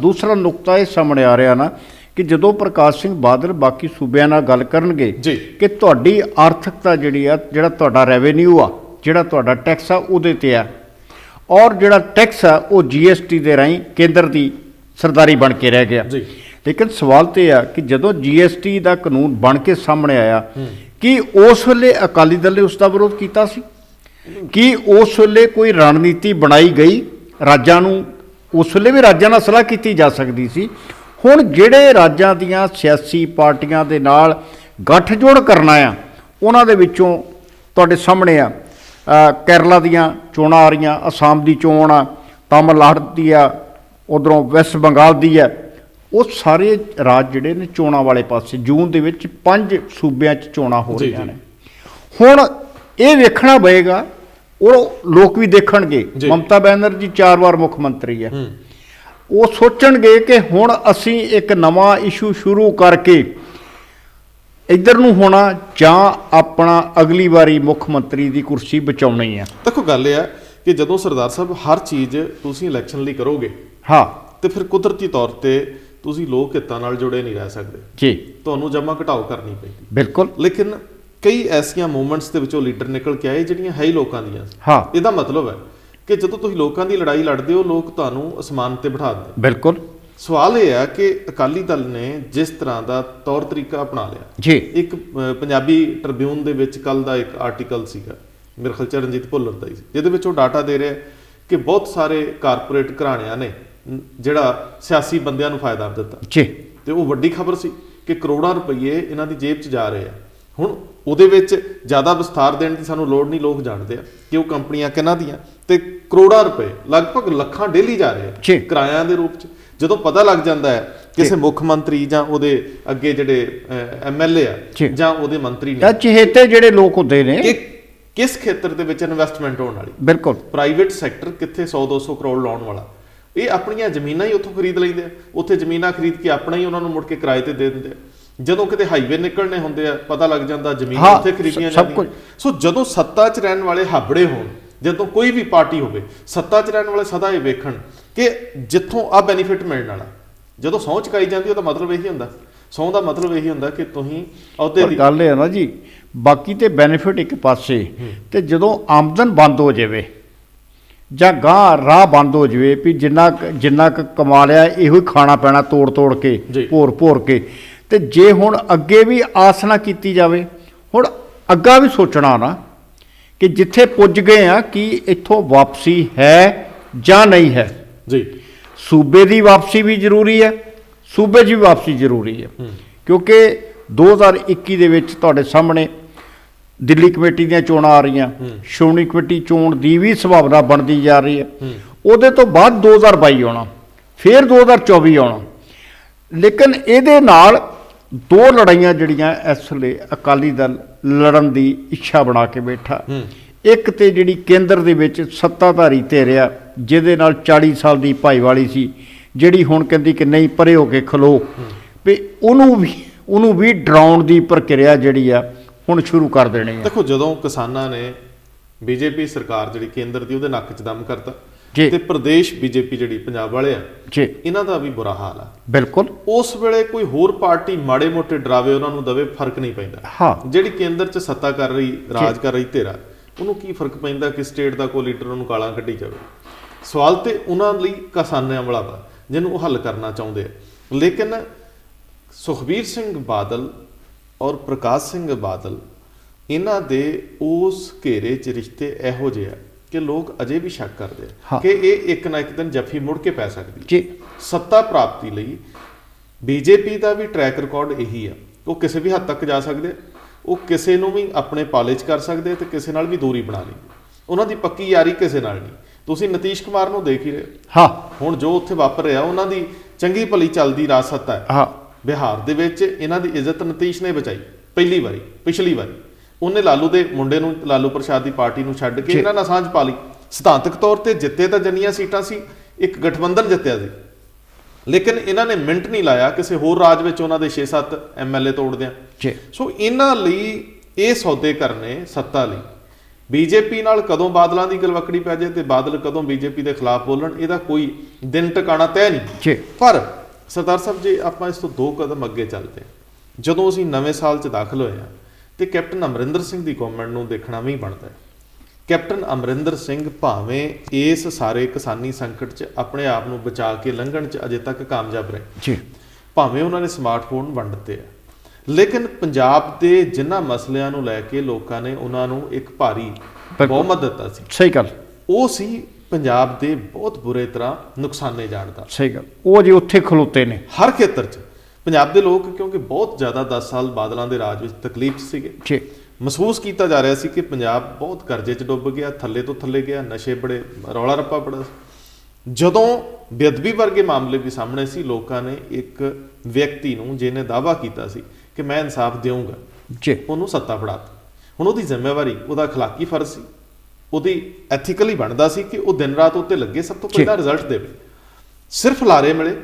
ਦੂਸਰਾ ਨੁਕਤਾ ਇਹ ਸਾਹਮਣੇ ਆ ਰਿਹਾ ਨਾ ਕਿ ਜਦੋਂ ਪ੍ਰਕਾਸ਼ ਸਿੰਘ ਬਾਦਲ ਬਾਕੀ ਸੂਬਿਆਂ ਨਾਲ ਗੱਲ ਕਰਨਗੇ ਕਿ ਤੁਹਾਡੀ ਆਰਥਿਕਤਾ ਜਿਹੜੀ ਆ, ਜਿਹੜਾ ਤੁਹਾਡਾ ਰੈਵਨਿਊ ਆ, ਜਿਹੜਾ ਤੁਹਾਡਾ ਟੈਕਸ ਆ, ਉਹਦੇ ਤੇ ਆ, ਔਰ ਜਿਹੜਾ ਟੈਕਸ ਆ ਉਹ GST ਦੇ ਰਾਹੀਂ ਕੇਂਦਰ ਦੀ ਸਰਦਾਰੀ ਬਣ ਕੇ ਰਹਿ ਗਿਆ। ਲੇਕਿਨ ਸਵਾਲ ਤੇ ਆ ਕਿ ਜਦੋਂ GST ਦਾ ਕਾਨੂੰਨ ਬਣ ਕੇ ਸਾਹਮਣੇ ਆਇਆ, ਕੀ ਉਸ ਵੇਲੇ ਅਕਾਲੀ ਦਲ ਨੇ ਉਸ ਦਾ ਵਿਰੋਧ ਕੀਤਾ ਸੀ? ਕੀ ਉਸ ਵੇਲੇ ਕੋਈ ਰਣਨੀਤੀ ਬਣਾਈ ਗਈ ਰਾਜਾਂ ਨੂੰ? ਉਸ ਵੇਲੇ ਵੀ ਰਾਜਾਂ ਨਾਲ ਸਲਾਹ ਕੀਤੀ ਜਾ ਸਕਦੀ ਸੀ। ਹੁਣ ਜਿਹੜੇ ਰਾਜਾਂ ਦੀਆਂ ਸਿਆਸੀ ਪਾਰਟੀਆਂ ਦੇ ਨਾਲ ਗੱਠਜੋੜ ਕਰਨਾ ਆ, ਉਹਨਾਂ ਦੇ ਵਿੱਚੋਂ ਤੁਹਾਡੇ ਸਾਹਮਣੇ ਆ ਕੇਰਲਾ ਦੀਆਂ ਚੋਣਾਂ ਆ ਰਹੀਆਂ, ਅਸਾਮ ਦੀ ਚੋਣ ਆ, ਤਾਮਿਲਨਾਡੂ ਦੀ ਆ, ਉੱਧਰੋਂ ਵੈਸਟ ਬੰਗਾਲ ਦੀ ਆ। ਉਹ ਸਾਰੇ ਰਾਜ ਜਿਹੜੇ ਨੇ ਚੋਣਾਂ ਵਾਲੇ ਪਾਸੇ, ਜੂਨ ਦੇ ਵਿੱਚ 5 ਸੂਬਿਆਂ 'ਚ ਚੋਣਾਂ ਹੋ ਰਹੀਆਂ ਨੇ। ਹੁਣ ਇਹ ਵੇਖਣਾ ਪਏਗਾ, ਉਹ ਲੋਕ ਵੀ ਦੇਖਣਗੇ। ਮਮਤਾ ਬੈਨਰਜੀ 4 ਵਾਰ ਮੁੱਖ ਮੰਤਰੀ ਹੈ, ਉਹ ਸੋਚਣਗੇ ਕਿ ਹੁਣ ਅਸੀਂ ਇੱਕ ਨਵਾਂ ਇਸ਼ੂ ਸ਼ੁਰੂ ਕਰਕੇ ਇੱਧਰ ਨੂੰ ਹੋਣਾ ਜਾਂ ਆਪਣਾ ਅਗਲੀ ਵਾਰੀ ਮੁੱਖ ਮੰਤਰੀ ਦੀ ਕੁਰਸੀ ਬਚਾਉਣੀ ਆ। ਦੇਖੋ ਗੱਲ ਇਹ ਆ ਕਿ ਜਦੋਂ ਸਰਦਾਰ ਸਾਹਿਬ ਹਰ ਚੀਜ਼ ਤੁਸੀਂ ਇਲੈਕਸ਼ਨ ਲਈ ਕਰੋਗੇ, ਹਾਂ, ਤੇ ਫਿਰ ਕੁਦਰਤੀ ਤੌਰ ਤੇ ਤੁਸੀਂ ਲੋਕ ਹਿੱਤਾਂ ਨਾਲ ਜੁੜੇ ਨਹੀਂ ਰਹਿ ਸਕਦੇ ਜੀ, ਤੁਹਾਨੂੰ ਜਮਾ ਘਟਾਓ ਕਰਨੀ ਪੈਂਦੀ। ਬਿਲਕੁਲ। ਲੇਕਿਨ ਕਈ ਐਸੀਆਂ ਮੂਵਮੈਂਟਸ ਦੇ ਵਿੱਚੋਂ ਲੀਡਰ ਨਿਕਲ ਕੇ ਆਏ ਜਿਹੜੀਆਂ ਹੈ ਹੀ ਲੋਕਾਂ ਦੀਆਂ। ਹਾਂ, ਇਹਦਾ ਮਤਲਬ ਹੈ ਕਿ ਜਦੋਂ ਤੁਸੀਂ ਲੋਕਾਂ ਦੀ ਲੜਾਈ ਲੜਦੇ ਹੋ, ਲੋਕ ਤੁਹਾਨੂੰ ਅਸਮਾਨ ਤੇ ਬਿਠਾ ਦਿੰਦੇ। ਬਿਲਕੁਲ। ਸਵਾਲ ਇਹ ਹੈ ਕਿ ਅਕਾਲੀ ਦਲ ਨੇ ਜਿਸ ਤਰ੍ਹਾਂ ਦਾ ਤੌਰ ਤਰੀਕਾ ਅਪਣਾ ਲਿਆ ਜੀ। ਇੱਕ ਪੰਜਾਬੀ ਟ੍ਰਿਬਿਊਨ ਦੇ ਵਿੱਚ ਕੱਲ ਦਾ ਇੱਕ ਆਰਟੀਕਲ ਸੀਗਾ, ਮੇਰੇ ਖਿਆਲ 'ਚ ਰਣਜੀਤ ਭੁੱਲਰ ਦਾ ਹੀ ਸੀ, ਜਿਹਦੇ ਵਿੱਚ ਉਹ ਡਾਟਾ ਦੇ ਰਿਹਾ ਕਿ ਬਹੁਤ ਸਾਰੇ ਕਾਰਪੋਰੇਟ ਘਰਾਣਿਆਂ ਨੇ ਜਿਹੜਾ ਸਿਆਸੀ ਬੰਦਿਆਂ ਨੂੰ ਫਾਇਦਾ ਦਿੱਤਾ ਜੀ, ਤੇ ਉਹ ਵੱਡੀ ਖਬਰ ਸੀ ਕਿ ਕਰੋੜਾਂ ਰੁਪਏ ਇਹਨਾਂ ਦੀ ਜੇਬ 'ਚ ਜਾ ਰਹੇ ਆ। ਹੁਣ ਉਹਦੇ ਵਿੱਚ ਜ਼ਿਆਦਾ ਵਿਸਥਾਰ ਦੇਣ ਦੀ ਸਾਨੂੰ ਲੋੜ ਨਹੀਂ, ਲੋਕ ਜਾਣਦੇ ਆ ਕਿ ਉਹ ਕੰਪਨੀਆਂ ਕਿਹਨਾਂ ਦੀਆਂ, ਤੇ ਕਰੋੜਾਂ ਰੁਪਏ, ਲਗਭਗ ਲੱਖਾਂ ਡੇਲੀ ਜਾ ਰਹੇ ਆ ਕਿਰਾਇਆਂ ਦੇ ਰੂਪ 'ਚ। ਜਦੋਂ ਪਤਾ ਲੱਗ ਜਾਂਦਾ ਹੈ ਕਿਸੇ ਮੁੱਖ ਮੰਤਰੀ ਜਾਂ ਉਹਦੇ ਅੱਗੇ ਜਿਹੜੇ MLA ਆ ਜਾਂ ਉਹਦੇ ਮੰਤਰੀ ਨੇ, ਚਹੇਤੇ ਜਿਹੜੇ ਲੋਕ ਹੁੰਦੇ ਨੇ, ਕਿ ਕਿਸ ਖੇਤਰ ਦੇ ਵਿੱਚ ਇਨਵੈਸਟਮੈਂਟ ਹੋਣ ਵਾਲੀ। ਬਿਲਕੁਲ ਪ੍ਰਾਈਵੇਟ ਸੈਕਟਰ ਕਿੱਥੇ 100-200 ਕਰੋੜ ਲਾਉਣ ਵਾਲਾ, ਇਹ ਆਪਣੀਆਂ ਜ਼ਮੀਨਾਂ ਹੀ ਉੱਥੋਂ ਖਰੀਦ ਲੈਂਦੇ ਆ, ਉੱਥੇ ਜ਼ਮੀਨਾਂ ਖਰੀਦ ਕੇ ਆਪਣਾ ਹੀ ਉਹਨਾਂ ਨੂੰ ਮੁੜ ਕੇ ਕਿਰਾਏ ਤੇ ਦੇ ਦਿੰਦੇ ਆ। ਜਦੋਂ ਕਿਤੇ ਹਾਈਵੇ ਨਿਕਲਣੇ ਹੁੰਦੇ ਆ ਪਤਾ ਲੱਗ ਜਾਂਦਾ ਜ਼ਮੀਨ ਉੱਥੇ ਖਰੀਦੀਆਂ ਜਾਂਦੀਆਂ। ਸੋ ਜਦੋਂ ਸੱਤਾ 'ਚ ਰਹਿਣ ਵਾਲੇ ਹਾਬੜੇ ਹੋਣ, ਜਦੋਂ ਕੋਈ ਵੀ ਪਾਰਟੀ ਹੋਵੇ ਸੱਤਾ 'ਚ ਰਹਿਣ ਵਾਲੇ ਸਦਾ ਇਹ ਵੇਖਣ ਕਿ ਜਿੱਥੋਂ ਆ ਬੈਨੀਫਿਟ ਮਿਲਣ ਵਾਲਾ, ਜਦੋਂ ਸਹੁੰ ਚੁਕਾਈ ਜਾਂਦੀ ਉਹਦਾ ਮਤਲਬ ਇਹੀ ਹੁੰਦਾ, ਸਹੁੰ ਦਾ ਮਤਲਬ ਇਹੀ ਹੁੰਦਾ ਕਿ ਤੁਸੀਂ ਅਹੁਦੇ ਦੀ ਗੱਲ ਇਹ ਹੈ ਨਾ ਜੀ, ਬਾਕੀ ਤੇ ਬੈਨੀਫਿਟ ਇੱਕ ਪਾਸੇ, ਤੇ ਜਦੋਂ ਆਮਦਨ ਬੰਦ ਹੋ ਜਾਵੇ ਜਾਂ ਗਾਂ ਰਾਹ ਬੰਦ ਹੋ ਜਾਵੇ ਵੀ ਜਿੰਨਾ ਕੁ ਕਮਾ ਲਿਆ ਇਹੋ ਹੀ ਖਾਣਾ ਪੈਣਾ ਤੋੜ ਕੇ ਭੋਰ ਕੇ, ਤੇ ਜੇ ਹੁਣ ਅੱਗੇ ਵੀ ਆਸ ਨਾ ਕੀਤੀ ਜਾਵੇ, ਹੁਣ ਅੱਗਾ ਵੀ ਸੋਚਣਾ ਨਾ ਕਿ ਜਿੱਥੇ ਪੁੱਜ ਗਏ ਆ ਕਿ ਇੱਥੋਂ ਵਾਪਸੀ ਹੈ ਜਾਂ ਨਹੀਂ ਹੈ ਜੀ। ਸੂਬੇ ਦੀ ਵਾਪਸੀ ਵੀ ਜ਼ਰੂਰੀ ਹੈ, ਸੂਬੇ 'ਚ ਵੀ ਵਾਪਸੀ ਜ਼ਰੂਰੀ ਹੈ, ਕਿਉਂਕਿ 2021 ਦੇ ਵਿੱਚ ਤੁਹਾਡੇ ਸਾਹਮਣੇ ਦਿੱਲੀ ਕਮੇਟੀ ਦੀਆਂ ਚੋਣਾਂ ਆ ਰਹੀਆਂ, ਸ਼੍ਰੋਮਣੀ ਕਮੇਟੀ ਚੋਣ ਦੀ ਵੀ ਸੰਭਾਵਨਾ ਬਣਦੀ ਜਾ ਰਹੀ ਹੈ, ਉਹਦੇ ਤੋਂ ਬਾਅਦ 2022 ਆਉਣਾ, ਫਿਰ 2024 ਆਉਣਾ। ਲੇਕਿਨ ਇਹਦੇ ਨਾਲ ਦੋ ਲੜਾਈਆਂ ਜਿਹੜੀਆਂ ਇਸ ਵੇਲੇ ਅਕਾਲੀ ਦਲ ਲੜਨ ਦੀ ਇੱਛਾ ਬਣਾ ਕੇ ਬੈਠਾ। ਇੱਕ ਤੇ ਜਿਹੜੀ ਕੇਂਦਰ ਦੇ ਵਿੱਚ ਸੱਤਾਧਾਰੀ ਧਿਰ ਆ, ਜਿਹਦੇ ਨਾਲ 40 ਸਾਲ ਦੀ ਭਾਈਵਾਲੀ ਸੀ, ਜਿਹੜੀ ਹੁਣ ਕਹਿੰਦੀ ਕਿ ਨਹੀਂ ਪਰੇ ਹੋ ਕੇ ਖਲੋ, ਵੀ ਉਹਨੂੰ ਵੀ ਡਰਾਉਣ ਦੀ ਪ੍ਰਕਿਰਿਆ ਜਿਹੜੀ ਆ ਹੁਣ ਸ਼ੁਰੂ ਕਰ ਦੇਣੀ ਹੈ। ਦੇਖੋ, ਜਦੋਂ ਕਿਸਾਨਾਂ ਨੇ ਬੀਜੇਪੀ ਸਰਕਾਰ ਜਿਹੜੀ ਕੇਂਦਰ ਦੀ ਉਹਦੇ ਨੱਕ 'ਚ ਦਮ ਕਰਤਾ, ਤੇ ਪ੍ਰਦੇਸ਼ ਬੀਜੇਪੀ ਜਿਹੜੀ ਪੰਜਾਬ ਵਾਲੇ ਆ ਜੀ, ਇਹਨਾਂ ਦਾ ਵੀ ਬੁਰਾ ਹਾਲ ਆ। ਬਿਲਕੁਲ ਉਸ ਵੇਲੇ ਕੋਈ ਹੋਰ ਪਾਰਟੀ ਮਾੜੇ ਮੋਟੇ ਡਰਾਵੇ ਉਹਨਾਂ ਨੂੰ ਦਵੇ, ਫਰਕ ਨਹੀਂ ਪੈਂਦਾ। ਹਾਂ, ਜਿਹੜੀ ਕੇਂਦਰ 'ਚ ਸੱਤਾ ਕਰ ਰਹੀ, ਰਾਜ ਕਰ ਰਹੀ ਧਿਰ, ਉਹਨੂੰ ਕੀ ਫਰਕ ਪੈਂਦਾ ਕਿ ਸਟੇਟ ਦਾ ਕੋਈ ਲੀਡਰ ਉਹਨੂੰ ਗਾਲਾਂ ਕੱਢੀ ਜਾਵੇ। ਸਵਾਲ ਤੇ ਉਹਨਾਂ ਲਈ ਕਿਸਾਨਾਂ ਵਾਲਾ ਵਾ ਜਿਹਨੂੰ ਉਹ ਹੱਲ ਕਰਨਾ ਚਾਹੁੰਦੇ ਆ। ਲੇਕਿਨ ਸੁਖਬੀਰ ਸਿੰਘ ਬਾਦਲ ਔਰ ਪ੍ਰਕਾਸ਼ ਸਿੰਘ ਬਾਦਲ, ਇਹਨਾਂ ਦੇ ਉਸ ਘੇਰੇ 'ਚ ਰਿਸ਼ਤੇ ਇਹੋ ਜਿਹੇ ਆ ਕਿ ਲੋਕ ਅਜੇ ਵੀ ਸ਼ੱਕ ਕਰਦੇ ਆ ਕਿ ਇਹ ਇੱਕ ਨਾ ਇੱਕ ਦਿਨ ਜੱਫੀ ਮੁੜ ਕੇ ਪੈ ਸਕਦੀ ਜੀ। ਸੱਤਾ ਪ੍ਰਾਪਤੀ ਲਈ ਬੀਜੇਪੀ ਦਾ ਵੀ ਟਰੈਕ ਰਿਕਾਰਡ ਇਹੀ ਆ, ਉਹ ਕਿਸੇ ਵੀ ਹੱਦ ਤੱਕ ਜਾ ਸਕਦੇ, ਉਹ ਕਿਸੇ ਨੂੰ ਵੀ ਆਪਣੇ ਪਾਲੇ 'ਚ ਕਰ ਸਕਦੇ ਤੇ ਕਿਸੇ ਨਾਲ ਵੀ ਦੂਰੀ ਬਣਾ ਲਈ। ਉਹਨਾਂ ਦੀ ਪੱਕੀ ਯਾਰੀ ਕਿਸੇ ਨਾਲ ਨਹੀਂ। ਤੁਸੀਂ ਨਤੀਸ਼ ਕੁਮਾਰ ਨੂੰ ਦੇਖ ਹੀ ਰਹੇ, ਹਾਂ, ਹੁਣ ਜੋ ਉੱਥੇ ਵਾਪਰ ਰਿਹਾ, ਉਹਨਾਂ ਦੀ ਚੰਗੀ ਭਲੀ ਚੱਲਦੀ ਰਾਜਸੱਤ ਹੈ। ਹਾਂ, ਬਿਹਾਰ ਦੇ ਵਿੱਚ ਇਹਨਾਂ ਦੀ ਇੱਜ਼ਤ ਨਤੀਸ਼ ਨੇ ਬਚਾਈ ਪਹਿਲੀ ਵਾਰੀ। ਪਿਛਲੀ ਵਾਰੀ ਉਹਨੇ ਲਾਲੂ ਦੇ ਮੁੰਡੇ ਨੂੰ, ਲਾਲੂ ਪ੍ਰਸ਼ਾਦ ਦੀ ਪਾਰਟੀ ਨੂੰ ਛੱਡ ਕੇ ਇਹਨਾਂ ਨਾਲ ਸਾਂਝ ਪਾ ਲਈ। ਸਿਧਾਂਤਕ ਤੌਰ ਤੇ ਜਿੱਤੇ ਤਾਂ ਜਿੰਨੀਆਂ ਸੀਟਾਂ ਸੀ, ਇੱਕ ਗਠਬੰਧਨ ਜਿੱਤਿਆ ਸੀ, ਲੇਕਿਨ ਇਹਨਾਂ ਨੇ ਮਿੰਟ ਨਹੀਂ ਲਾਇਆ ਕਿਸੇ ਹੋਰ ਰਾਜ ਵਿੱਚ ਉਹਨਾਂ ਦੇ 6-7 MLA ਤੋੜਦਿਆਂ। ਸੋ ਇਹਨਾਂ ਲਈ ਇਹ ਸੌਦੇ ਕਰਨੇ ਸੱਤਾ ਲਈ। ਬੀਜੇਪੀ ਨਾਲ ਕਦੋਂ ਬਾਦਲਾਂ ਦੀ ਗਲਵਕੜੀ ਪੈ ਜਾਏ ਤੇ ਬਾਦਲ ਕਦੋਂ ਬੀਜੇਪੀ ਦੇ ਖਿਲਾਫ ਬੋਲਣ, ਇਹਦਾ ਕੋਈ ਦਿਨ ਟਿਕਾਣਾ ਤੈਅ ਨਹੀਂ। ਪਰ ਸਰਦਾਰ ਸਾਹਿਬ, ਜੇ ਆਪਾਂ ਇਸ ਤੋਂ 2 ਕਦਮ ਅੱਗੇ ਚੱਲਦੇ, ਜਦੋਂ ਅਸੀਂ ਨਵੇਂ ਸਾਲ 'ਚ ਦਾਖਲ ਹੋਏ ਹਾਂ ਤੇ ਕੈਪਟਨ ਅਮਰਿੰਦਰ ਸਿੰਘ ਦੀ ਗਵਰਨਮੈਂਟ ਨੂੰ ਦੇਖਣਾ ਵੀ ਬਣਦਾ ਹੈ। ਕੈਪਟਨ ਅਮਰਿੰਦਰ ਸਿੰਘ ਭਾਵੇਂ ਇਸ ਸਾਰੇ ਕਿਸਾਨੀ ਸੰਕਟ 'ਚ ਆਪਣੇ ਆਪ ਨੂੰ ਬਚਾ ਕੇ ਲੰਘਣ 'ਚ ਅਜੇ ਤੱਕ ਕਾਮਯਾਬ ਰਹੇ, ਭਾਵੇਂ ਉਹਨਾਂ ਨੇ ਸਮਾਰਟਫੋਨ ਵੰਡ ਦਿੱਤੇ ਆ, ਲੇਕਿਨ ਪੰਜਾਬ ਦੇ ਜਿਨ੍ਹਾਂ ਮਸਲਿਆਂ ਨੂੰ ਲੈ ਕੇ ਲੋਕਾਂ ਨੇ ਉਹਨਾਂ ਨੂੰ ਇੱਕ ਭਾਰੀ ਬਹੁਮਤ ਦਿੱਤਾ ਸੀ। ਸਹੀ ਗੱਲ, ਉਹ ਸੀ ਪੰਜਾਬ ਦੇ ਬਹੁਤ ਬੁਰੇ ਤਰ੍ਹਾਂ ਨੁਕਸਾਨੇ ਜਾਣ ਦਾ। ਸਹੀ ਗੱਲ, ਉਹ ਜੇ ਉੱਥੇ ਖਲੋਤੇ ਨੇ ਹਰ ਖੇਤਰ 'ਚ। ਪੰਜਾਬ ਦੇ ਲੋਕ ਕਿਉਂਕਿ ਬਹੁਤ ਜ਼ਿਆਦਾ 10 ਸਾਲ ਬਾਦਲਾਂ ਦੇ ਰਾਜ ਵਿੱਚ ਤਕਲੀਫ ਸੀਗੇ, ਮਹਿਸੂਸ ਕੀਤਾ ਜਾ ਰਿਹਾ ਸੀ ਕਿ ਪੰਜਾਬ ਬਹੁਤ ਕਰਜ਼ੇ 'ਚ ਡੁੱਬ ਗਿਆ, ਥੱਲੇ ਤੋਂ ਥੱਲੇ ਗਿਆ, ਨਸ਼ੇ ਬੜੇ, ਰੌਲਾ ਰੱਪਾ ਬੜਾ। ਜਦੋਂ ਬੇਅਦਬੀ ਵਰਗੇ ਮਾਮਲੇ ਵੀ ਸਾਹਮਣੇ ਸੀ, ਲੋਕਾਂ ਨੇ ਇੱਕ ਵਿਅਕਤੀ ਨੂੰ ਜਿਹਨੇ ਦਾਅਵਾ ਕੀਤਾ ਸੀ ਕਿ ਮੈਂ ਇਨਸਾਫ ਦੇਵਾਂਗਾ, ਉਹਨੂੰ ਸੱਤਾ ਫੜਾਤੀ। ਹੁਣ ਉਹਦੀ ਜ਼ਿੰਮੇਵਾਰੀ, ਉਹਦਾ ਅਖਲਾਕੀ ਫਰਜ਼ ਸੀ, ਉਹਦੀ ਐਥੀਕਲੀ ਬਣਦਾ ਸੀ ਕਿ ਉਹ ਦਿਨ ਰਾਤ ਉੱਤੇ ਲੱਗੇ, ਸਭ ਤੋਂ ਪਹਿਲਾਂ ਰਿਜ਼ਲਟ ਦੇਵੇ। ਸਿਰਫ ਲਾਰੇ ਮਿਲੇ,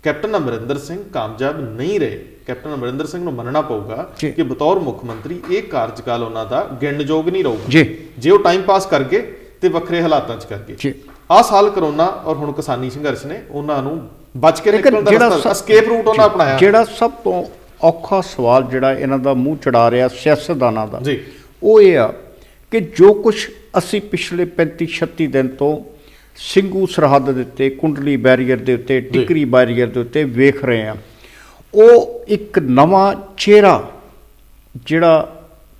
ਕੈਪਟਨ ਅਮਰਿੰਦਰ ਸਿੰਘ ਕਾਮਯਾਬ ਨਹੀਂ ਰਹੇ। ਕੈਪਟਨ ਅਮਰਿੰਦਰ ਸਿੰਘ ਨੂੰ ਮੰਨਣਾ ਪਊਗਾ ਕਿ ਬਤੌਰ ਮੁੱਖ ਮੰਤਰੀ ਇਹ ਕਾਰਜਕਾਲ ਉਹਨਾਂ ਦਾ ਗਿਣਨਯੋਗ ਨਹੀਂ ਰਹੂਗਾ। ਜੇ ਉਹ ਟਾਈਮ ਪਾਸ ਕਰ ਗਏ ਤੇ ਵੱਖਰੇ ਹਾਲਾਤਾਂ 'ਚ ਕਰ ਗਏ। ਆਹ ਸਾਲ ਕਰੋਨਾ ਔਰ ਹੁਣ ਕਿਸਾਨੀ ਸੰਘਰਸ਼ ਨੇ ਉਹਨਾਂ ਨੂੰ ਬਚ ਕੇ ਨਿਕਲਣ ਦਾ ਰਸਤਾ, ਐਸਕੇਪ ਰੂਟ ਉਹਨਾਂ ਅਪਣਾਇਆ। ਜਿਹੜਾ ਸਭ ਤੋਂ ਔਖਾ ਸਵਾਲ ਜਿਹੜਾ ਇਹਨਾਂ ਦਾ ਮੂੰਹ ਚੜਾ ਰਿਹਾ ਸਿਆਸਤਦਾਨਾਂ ਦਾ, ਉਹ ਇਹ ਆ ਕਿ ਜੋ ਕੁਝ ਅਸੀਂ ਪਿਛਲੇ 35-36 ਦਿਨ ਤੋਂ ਸਿੰਘੂ ਸਰਹੱਦ ਦੇ ਉੱਤੇ, ਕੁੰਡਲੀ ਬੈਰੀਅਰ ਦੇ ਉੱਤੇ, ਟਿਕਰੀ ਬੈਰੀਅਰ ਦੇ ਉੱਤੇ ਵੇਖ ਰਹੇ ਹਾਂ, ਉਹ ਇੱਕ ਨਵਾਂ ਚਿਹਰਾ, ਜਿਹੜਾ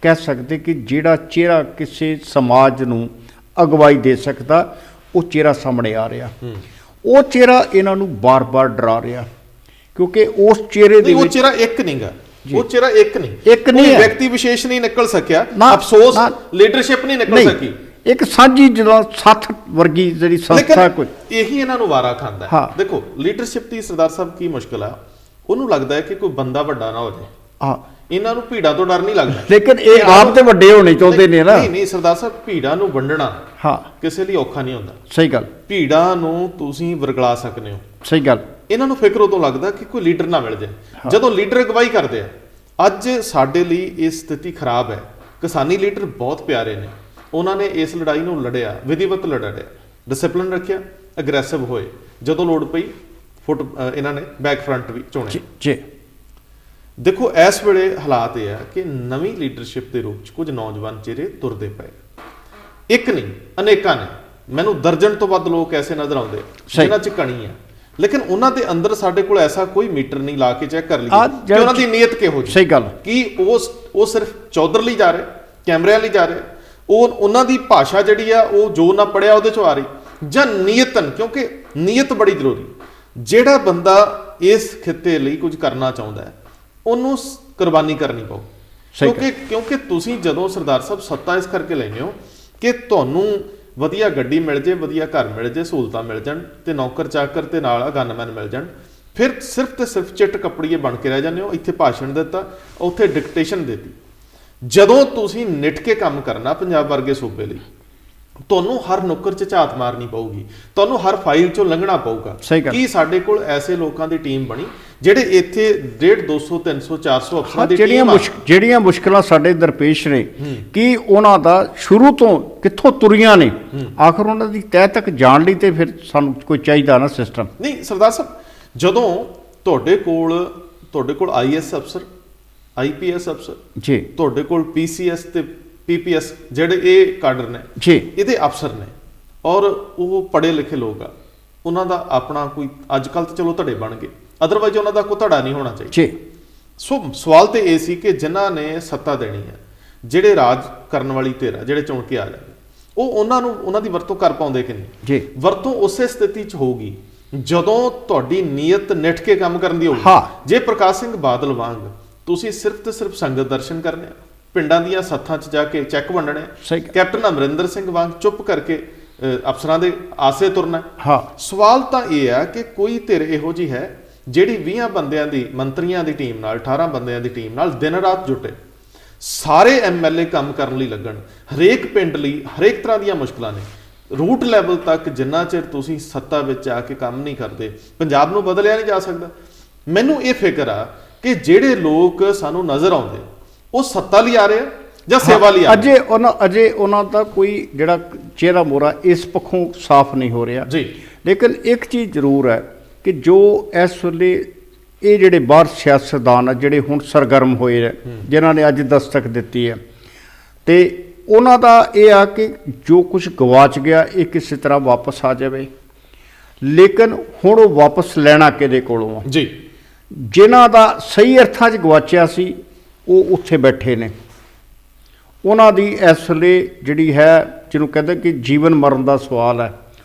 ਕਹਿ ਸਕਦੇ ਕਿ ਜਿਹੜਾ ਚਿਹਰਾ ਕਿਸੇ ਸਮਾਜ ਨੂੰ ਅਗਵਾਈ ਦੇ ਸਕਦਾ, ਉਹ ਚਿਹਰਾ ਸਾਹਮਣੇ ਆ ਰਿਹਾ। ਉਹ ਚਿਹਰਾ ਇਹਨਾਂ ਨੂੰ ਬਾਰ-ਬਾਰ ਡਰਾ ਰਿਹਾ, ਕਿਉਂਕਿ ਉਸ ਚਿਹਰੇ ਦੇ ਵਿੱਚ, ਉਹ ਚਿਹਰਾ ਇੱਕ ਨਹੀਂਗਾ, ਉਹ ਚਿਹਰਾ ਇੱਕ ਨਹੀਂ, ਵਿਅਕਤੀ ਵਿਸ਼ੇਸ਼ ਨਹੀਂ ਨਿਕਲ ਸਕਿਆ, ਅਫਸੋਸ ਲੀਡਰਸ਼ਿਪ ਨਹੀਂ ਨਿਕਲ ਸਕੀ, ਇੱਕ ਸਾਂਝੀ ਜਦੋਂ ਸੱਥ ਵਰਗੀ ਜਿਹੜੀ ਸੰਸਥਾ ਕੋਈ, ਇਹੀ ਇਹਨਾਂ ਨੂੰ ਵਾਰਾ ਖਾਂਦਾ ਹੈ। ਦੇਖੋ, ਲੀਡਰਸ਼ਿਪ ਦੀ ਸਰਦਾਰ ਸਾਹਿਬ ਕੀ ਮੁਸ਼ਕਲ ਆ, ਉਹਨੂੰ ਲੱਗਦਾ ਹੈ ਕਿ ਕੋਈ ਬੰਦਾ ਵੱਡਾ ਨਾ ਹੋ ਜਾਏ। ਇਹਨਾਂ ਨੂੰ ਭੀੜਾਂ ਤੋਂ ਡਰ ਨਹੀਂ ਲੱਗਦਾ। ਲੇਕਿਨ ਇਹ ਆਪ ਤੇ ਵੱਡੇ ਹੋਣੇ ਚਾਹੁੰਦੇ ਨੇ ਨਾ। ਨਹੀਂ ਸਰਦਾਰ ਸਾਹਿਬ, ਭੀੜਾਂ ਨੂੰ ਵੰਡਣਾ ਹਾਂ ਕਿਸੇ ਲਈ ਔਖਾ ਨਹੀਂ ਹੁੰਦਾ। ਸਹੀ ਗੱਲ। ਭੀੜਾਂ ਨੂੰ ਤੁਸੀਂ ਵਰਗਲਾ ਸਕਦੇ ਹੋ। ਸਹੀ ਗੱਲ। ਇਹਨਾਂ ਨੂੰ ਫਿਕਰ ਉਦੋਂ ਲੱਗਦਾ ਕਿ ਕੋਈ ਲੀਡਰ ਨਾ ਮਿਲ ਜਾਏ। ਜਦੋਂ ਲੀਡਰ ਅਗਵਾਈ ਕਰਦੇ ਆ, ਅੱਜ ਸਾਡੇ ਲਈ ਇਹ ਸਥਿਤੀ ਖਰਾਬ ਹੈ। ਕਿਸਾਨੀ ਲੀਡਰ ਬਹੁਤ ਪਿਆਰੇ ਨੇ, ਉਹਨਾਂ ਨੇ ਇਸ ਲੜਾਈ ਨੂੰ ਲੜਿਆ, ਵਿਧੀਵਤ ਲੜਿਆ, ਡਿਸਪਲਿਨ ਰੱਖਿਆ, ਅਗਰੈਸਿਵ ਹੋਏ। ਜਦੋਂ ਲੋੜ ਪਈ ਇਹਨਾਂ ਨੇ ਬੈਕ ਫਰੰਟ ਵੀ ਚੁਣਿਆ। ਜੀ ਦੇਖੋ ਇਸ ਵੇਲੇ ਹਾਲਾਤ ਇਹ ਆ ਕਿ ਨਵੀਂ ਲੀਡਰਸ਼ਿਪ ਦੇ ਰੂਪ 'ਚ ਕੁਝ ਨੌਜਵਾਨ ਚਿਹਰੇ ਤੁਰਦੇ ਪਏ। ਇੱਕ ਨਹੀਂ, ਅਨੇਕਾਂ ਨੇ। ਮੈਨੂੰ ਦਰਜਨ ਤੋਂ ਵੱਧ ਲੋਕ ਐਸੇ ਨਜ਼ਰ ਆਉਂਦੇ ਜਿਨ੍ਹਾਂ 'ਚ ਕਣੀ ਹੈ, ਲੇਕਿਨ ਉਹਨਾਂ ਦੇ ਅੰਦਰ ਸਾਡੇ ਕੋਲ ਐਸਾ ਕੋਈ ਮੀਟਰ ਨਹੀਂ ਲਾ ਕੇ ਚੈੱਕ ਕਰ ਲਈਏ ਕਿ ਉਹਨਾਂ ਦੀ ਨੀਅਤ ਕਿਹੋ ਜਿਹੀ। ਸਹੀ ਗੱਲ। ਕਿ ਉਹ ਸਿਰਫ ਚੌਧਰ ਲਈ ਜਾ ਰਹੇ, ਕੈਮਰਿਆਂ ਲਈ ਜਾ ਰਹੇ, ਉਹਨਾਂ ਦੀ ਭਾਸ਼ਾ ਜਿਹੜੀ ਆ ਉਹ ਜੋ ਨਾ ਪੜਿਆ ਉਹਦੇ 'ਚੋਂ ਆ ਰਹੀ, ਜਾਂ ਨੀਅਤਨ, ਕਿਉਂਕਿ ਨੀਅਤ ਬੜੀ ਜ਼ਰੂਰੀ। ਜਿਹੜਾ ਬੰਦਾ ਇਸ ਖਿੱਤੇ ਲਈ ਕੁਝ ਕਰਨਾ ਚਾਹੁੰਦਾ ਹੈ ਉਹਨੂੰ ਕੁਰਬਾਨੀ ਕਰਨੀ ਪਊ। ਕਿਉਂਕਿ ਤੁਸੀਂ ਜਦੋਂ ਸਰਦਾਰ ਸਾਹਿਬ ਸੱਤਾ ਇਸ ਕਰਕੇ ਲੈਂਦੇ ਹੋ ਕਿ ਤੁਹਾਨੂੰ ਵਧੀਆ ਗੱਡੀ ਮਿਲ ਜੇ, ਵਧੀਆ ਘਰ ਮਿਲ ਜੇ, ਸਹੂਲਤਾਂ ਮਿਲ ਜਾਣ ਤੇ ਨੌਕਰ ਚਾਕਰ ਤੇ ਨਾਲ ਗਨਮੈਨ ਮਿਲ ਜਾਣ, ਫਿਰ ਸਿਰਫ ਤੇ ਸਿਰਫ ਚਿੱਟ ਕੱਪੜੀਏ ਬਣ ਕੇ ਰਹਿ ਜਾਂਦੇ ਹੋ। ਇੱਥੇ ਭਾਸ਼ਣ ਦਿੱਤਾ, ਉੱਥੇ ਡਿਕਟੇਸ਼ਨ ਦਿੱਤੀ। ਜਦੋਂ ਤੁਸੀਂ ਨਿੱਠ ਕੇ ਕੰਮ ਕਰਨਾ ਪੰਜਾਬ ਵਰਗੇ ਸੂਬੇ ਲਈ, ਤੁਹਾਨੂੰ ਹਰ ਨੁੱਕਰ 'ਚ ਝਾਤ ਮਾਰਨੀ ਪਊਗੀ, ਤੁਹਾਨੂੰ ਹਰ ਫਾਈਲ 'ਚੋਂ ਲੰਘਣਾ ਪਊਗਾ। ਕੀ ਸਾਡੇ ਕੋਲ ਐਸੇ ਲੋਕਾਂ ਦੀ ਟੀਮ ਬਣੀ ਜਿਹੜੇ ਇੱਥੇ 150, 200, 300, 400 ਅਫਸਰਾਂ ਦੀ ਟੀਮ ਜਿਹੜੀਆਂ ਮੁਸ਼ਕਲਾਂ ਸਾਡੇ ਦਰਪੇਸ਼ ਨੇ, ਕੀ ਉਹਨਾਂ ਦਾ ਸ਼ੁਰੂ ਤੋਂ ਕਿੱਥੋਂ ਤੁਰੀਆਂ ਨੇ, ਆਖਰ ਉਹਨਾਂ ਦੀ ਤਹਿ ਤੱਕ ਜਾਣ ਲਈ ਤੇ ਫਿਰ ਸਾਨੂੰ ਕੋਈ ਚਾਹੀਦਾ ਨਾ ਸਿਸਟਮ। ਨਹੀਂ ਸਰਦਾਰ ਸਾਹਿਬ, ਜਦੋਂ ਤੁਹਾਡੇ ਕੋਲ ਆਈਐਸ ਅਫਸਰ, ਆਈਪੀਐਸ ਅਫਸਰ ਜੀ, ਤੁਹਾਡੇ ਕੋਲ ਪੀਸੀਐਸ ਤੇ ਪੀਪੀਐਸ ਜਿਹੜੇ ਇਹ ਕਾਡਰ ਨੇ ਜੀ, ਇਹਦੇ ਅਫਸਰ ਨੇ, ਔਰ ਉਹ ਪੜ੍ਹੇ ਲਿਖੇ ਲੋਕ ਆ, ਉਹਨਾਂ ਦਾ ਆਪਣਾ ਕੋਈ ਅੱਜ ਕੱਲ੍ਹ ਤਾਂ ਚਲੋ ਧੜੇ ਬਣ ਗਏ, ਅਦਰਵਾਈਜ਼ ਉਹਨਾਂ ਦਾ ਕੋਈ ਧੜਾ ਨਹੀਂ ਹੋਣਾ ਚਾਹੀਦਾ ਜੀ। ਸੋ ਸਵਾਲ ਤੇ ਇਹ ਸੀ ਕਿ ਜਿਨ੍ਹਾਂ ਨੇ ਸੱਤਾ ਦੇਣੀ ਹੈ, ਜਿਹੜੇ ਰਾਜ ਕਰਨ ਵਾਲੀ ਧਿਰ, ਜਿਹੜੇ ਚੁਣ ਕੇ ਆ ਜਾਣਗੇ, ਉਹ ਉਹਨਾਂ ਦੀ ਵਰਤੋਂ ਕਰ ਪਾਉਂਦੇ ਕਿ ਨਹੀਂ ਜੀ। ਵਰਤੋਂ ਉਸੇ ਸਥਿਤੀ 'ਚ ਹੋਊਗੀ ਜਦੋਂ ਤੁਹਾਡੀ ਨੀਅਤ ਨਿੱਠ ਕੇ ਕੰਮ ਕਰਨ ਦੀ ਹੋਊਗੀ। ਜੇ ਪ੍ਰਕਾਸ਼ ਸਿੰਘ ਬਾਦਲ ਵਾਂਗ ਤੁਸੀਂ ਸਿਰਫ ਤੇ ਸਿਰਫ ਸੰਗਤ ਦਰਸ਼ਨ ਕਰਨੇ, ਪਿੰਡਾਂ ਦੀਆਂ ਸੱਥਾਂ 'ਚ ਜਾ ਕੇ ਚੈੱਕ ਵੰਡਣੇ, ਕੈਪਟਨ ਅਮਰਿੰਦਰ ਸਿੰਘ ਵਾਂਗ ਚੁੱਪ ਕਰਕੇ ਅਫਸਰਾਂ ਦੇ ਆਸੇ ਤੁਰਨਾ, ਸਵਾਲ ਤਾਂ ਇਹ ਆ ਕਿ ਕੋਈ ਧਿਰ ਇਹੋ ਜਿਹੀ ਹੈ ਜਿਹੜੀ 20 ਬੰਦਿਆਂ ਦੀ, ਮੰਤਰੀਆਂ ਦੀ ਟੀਮ ਨਾਲ, 18 ਬੰਦਿਆਂ ਦੀ ਟੀਮ ਨਾਲ ਦਿਨ ਰਾਤ ਜੁਟੇ, ਸਾਰੇ ਐਮਐਲਏ ਕੰਮ ਕਰਨ ਲਈ ਲੱਗਣ, ਹਰੇਕ ਪਿੰਡ ਲਈ ਹਰੇਕ ਤਰ੍ਹਾਂ ਦੀਆਂ ਮੁਸ਼ਕਲਾਂ ਨੇ, ਰੂਟ ਲੈਵਲ ਤੱਕ। ਜਿੰਨਾ ਚਿਰ ਤੁਸੀਂ ਸੱਤਾ ਵਿੱਚ ਆ ਕੇ ਕੰਮ ਨਹੀਂ ਕਰਦੇ, ਪੰਜਾਬ ਨੂੰ ਬਦਲਿਆ ਨਹੀਂ ਜਾ ਸਕਦਾ। ਮੈਨੂੰ ਇਹ ਫਿਕਰ ਆ ਕਿ ਜਿਹੜੇ ਲੋਕ ਸਾਨੂੰ ਨਜ਼ਰ ਆਉਂਦੇ ਉਹ ਸੱਤਾ ਲਈ ਆ ਰਹੇ ਆ ਜਾਂ ਸੇਵਾ ਲਈ ਆ ਰਹੇ। ਅਜੇ ਉਹਨਾਂ ਦਾ ਕੋਈ ਜਿਹੜਾ ਚਿਹਰਾ ਮੋਰਾ ਇਸ ਪੱਖੋਂ ਸਾਫ਼ ਨਹੀਂ ਹੋ ਰਿਹਾ ਜੀ। ਲੇਕਿਨ ਇੱਕ ਚੀਜ਼ ਜ਼ਰੂਰ ਹੈ ਕਿ ਜੋ ਇਸ ਵੇਲੇ ਇਹ ਜਿਹੜੇ ਬਾਹਰ ਸਿਆਸਤਦਾਨ ਆ, ਜਿਹੜੇ ਹੁਣ ਸਰਗਰਮ ਹੋਏ ਆ, ਜਿਨ੍ਹਾਂ ਨੇ ਅੱਜ ਦਸਤਕ ਦਿੱਤੀ ਹੈ, ਤੇ ਉਹਨਾਂ ਦਾ ਇਹ ਆ ਕਿ ਜੋ ਕੁਝ ਗਵਾਚ ਗਿਆ ਇਹ ਕਿਸੇ ਤਰ੍ਹਾਂ ਵਾਪਸ ਆ ਜਾਵੇ। ਲੇਕਿਨ ਹੁਣ ਉਹ ਵਾਪਸ ਲੈਣਾ ਕਿਹਦੇ ਕੋਲੋਂ ਆ ਜੀ? ਜਿਨ੍ਹਾਂ ਦਾ ਸਹੀ ਅਰਥਾਂ 'ਚ ਗਵਾਚਿਆ ਸੀ ਉਹ ਉੱਥੇ ਬੈਠੇ ਨੇ। ਉਹਨਾਂ ਦੀ ਇਸ ਵੇਲੇ ਜਿਹੜੀ ਹੈ, ਜਿਹਨੂੰ ਕਹਿੰਦੇ ਕਿ ਜੀਵਨ ਮਰਨ ਦਾ ਸਵਾਲ ਹੈ,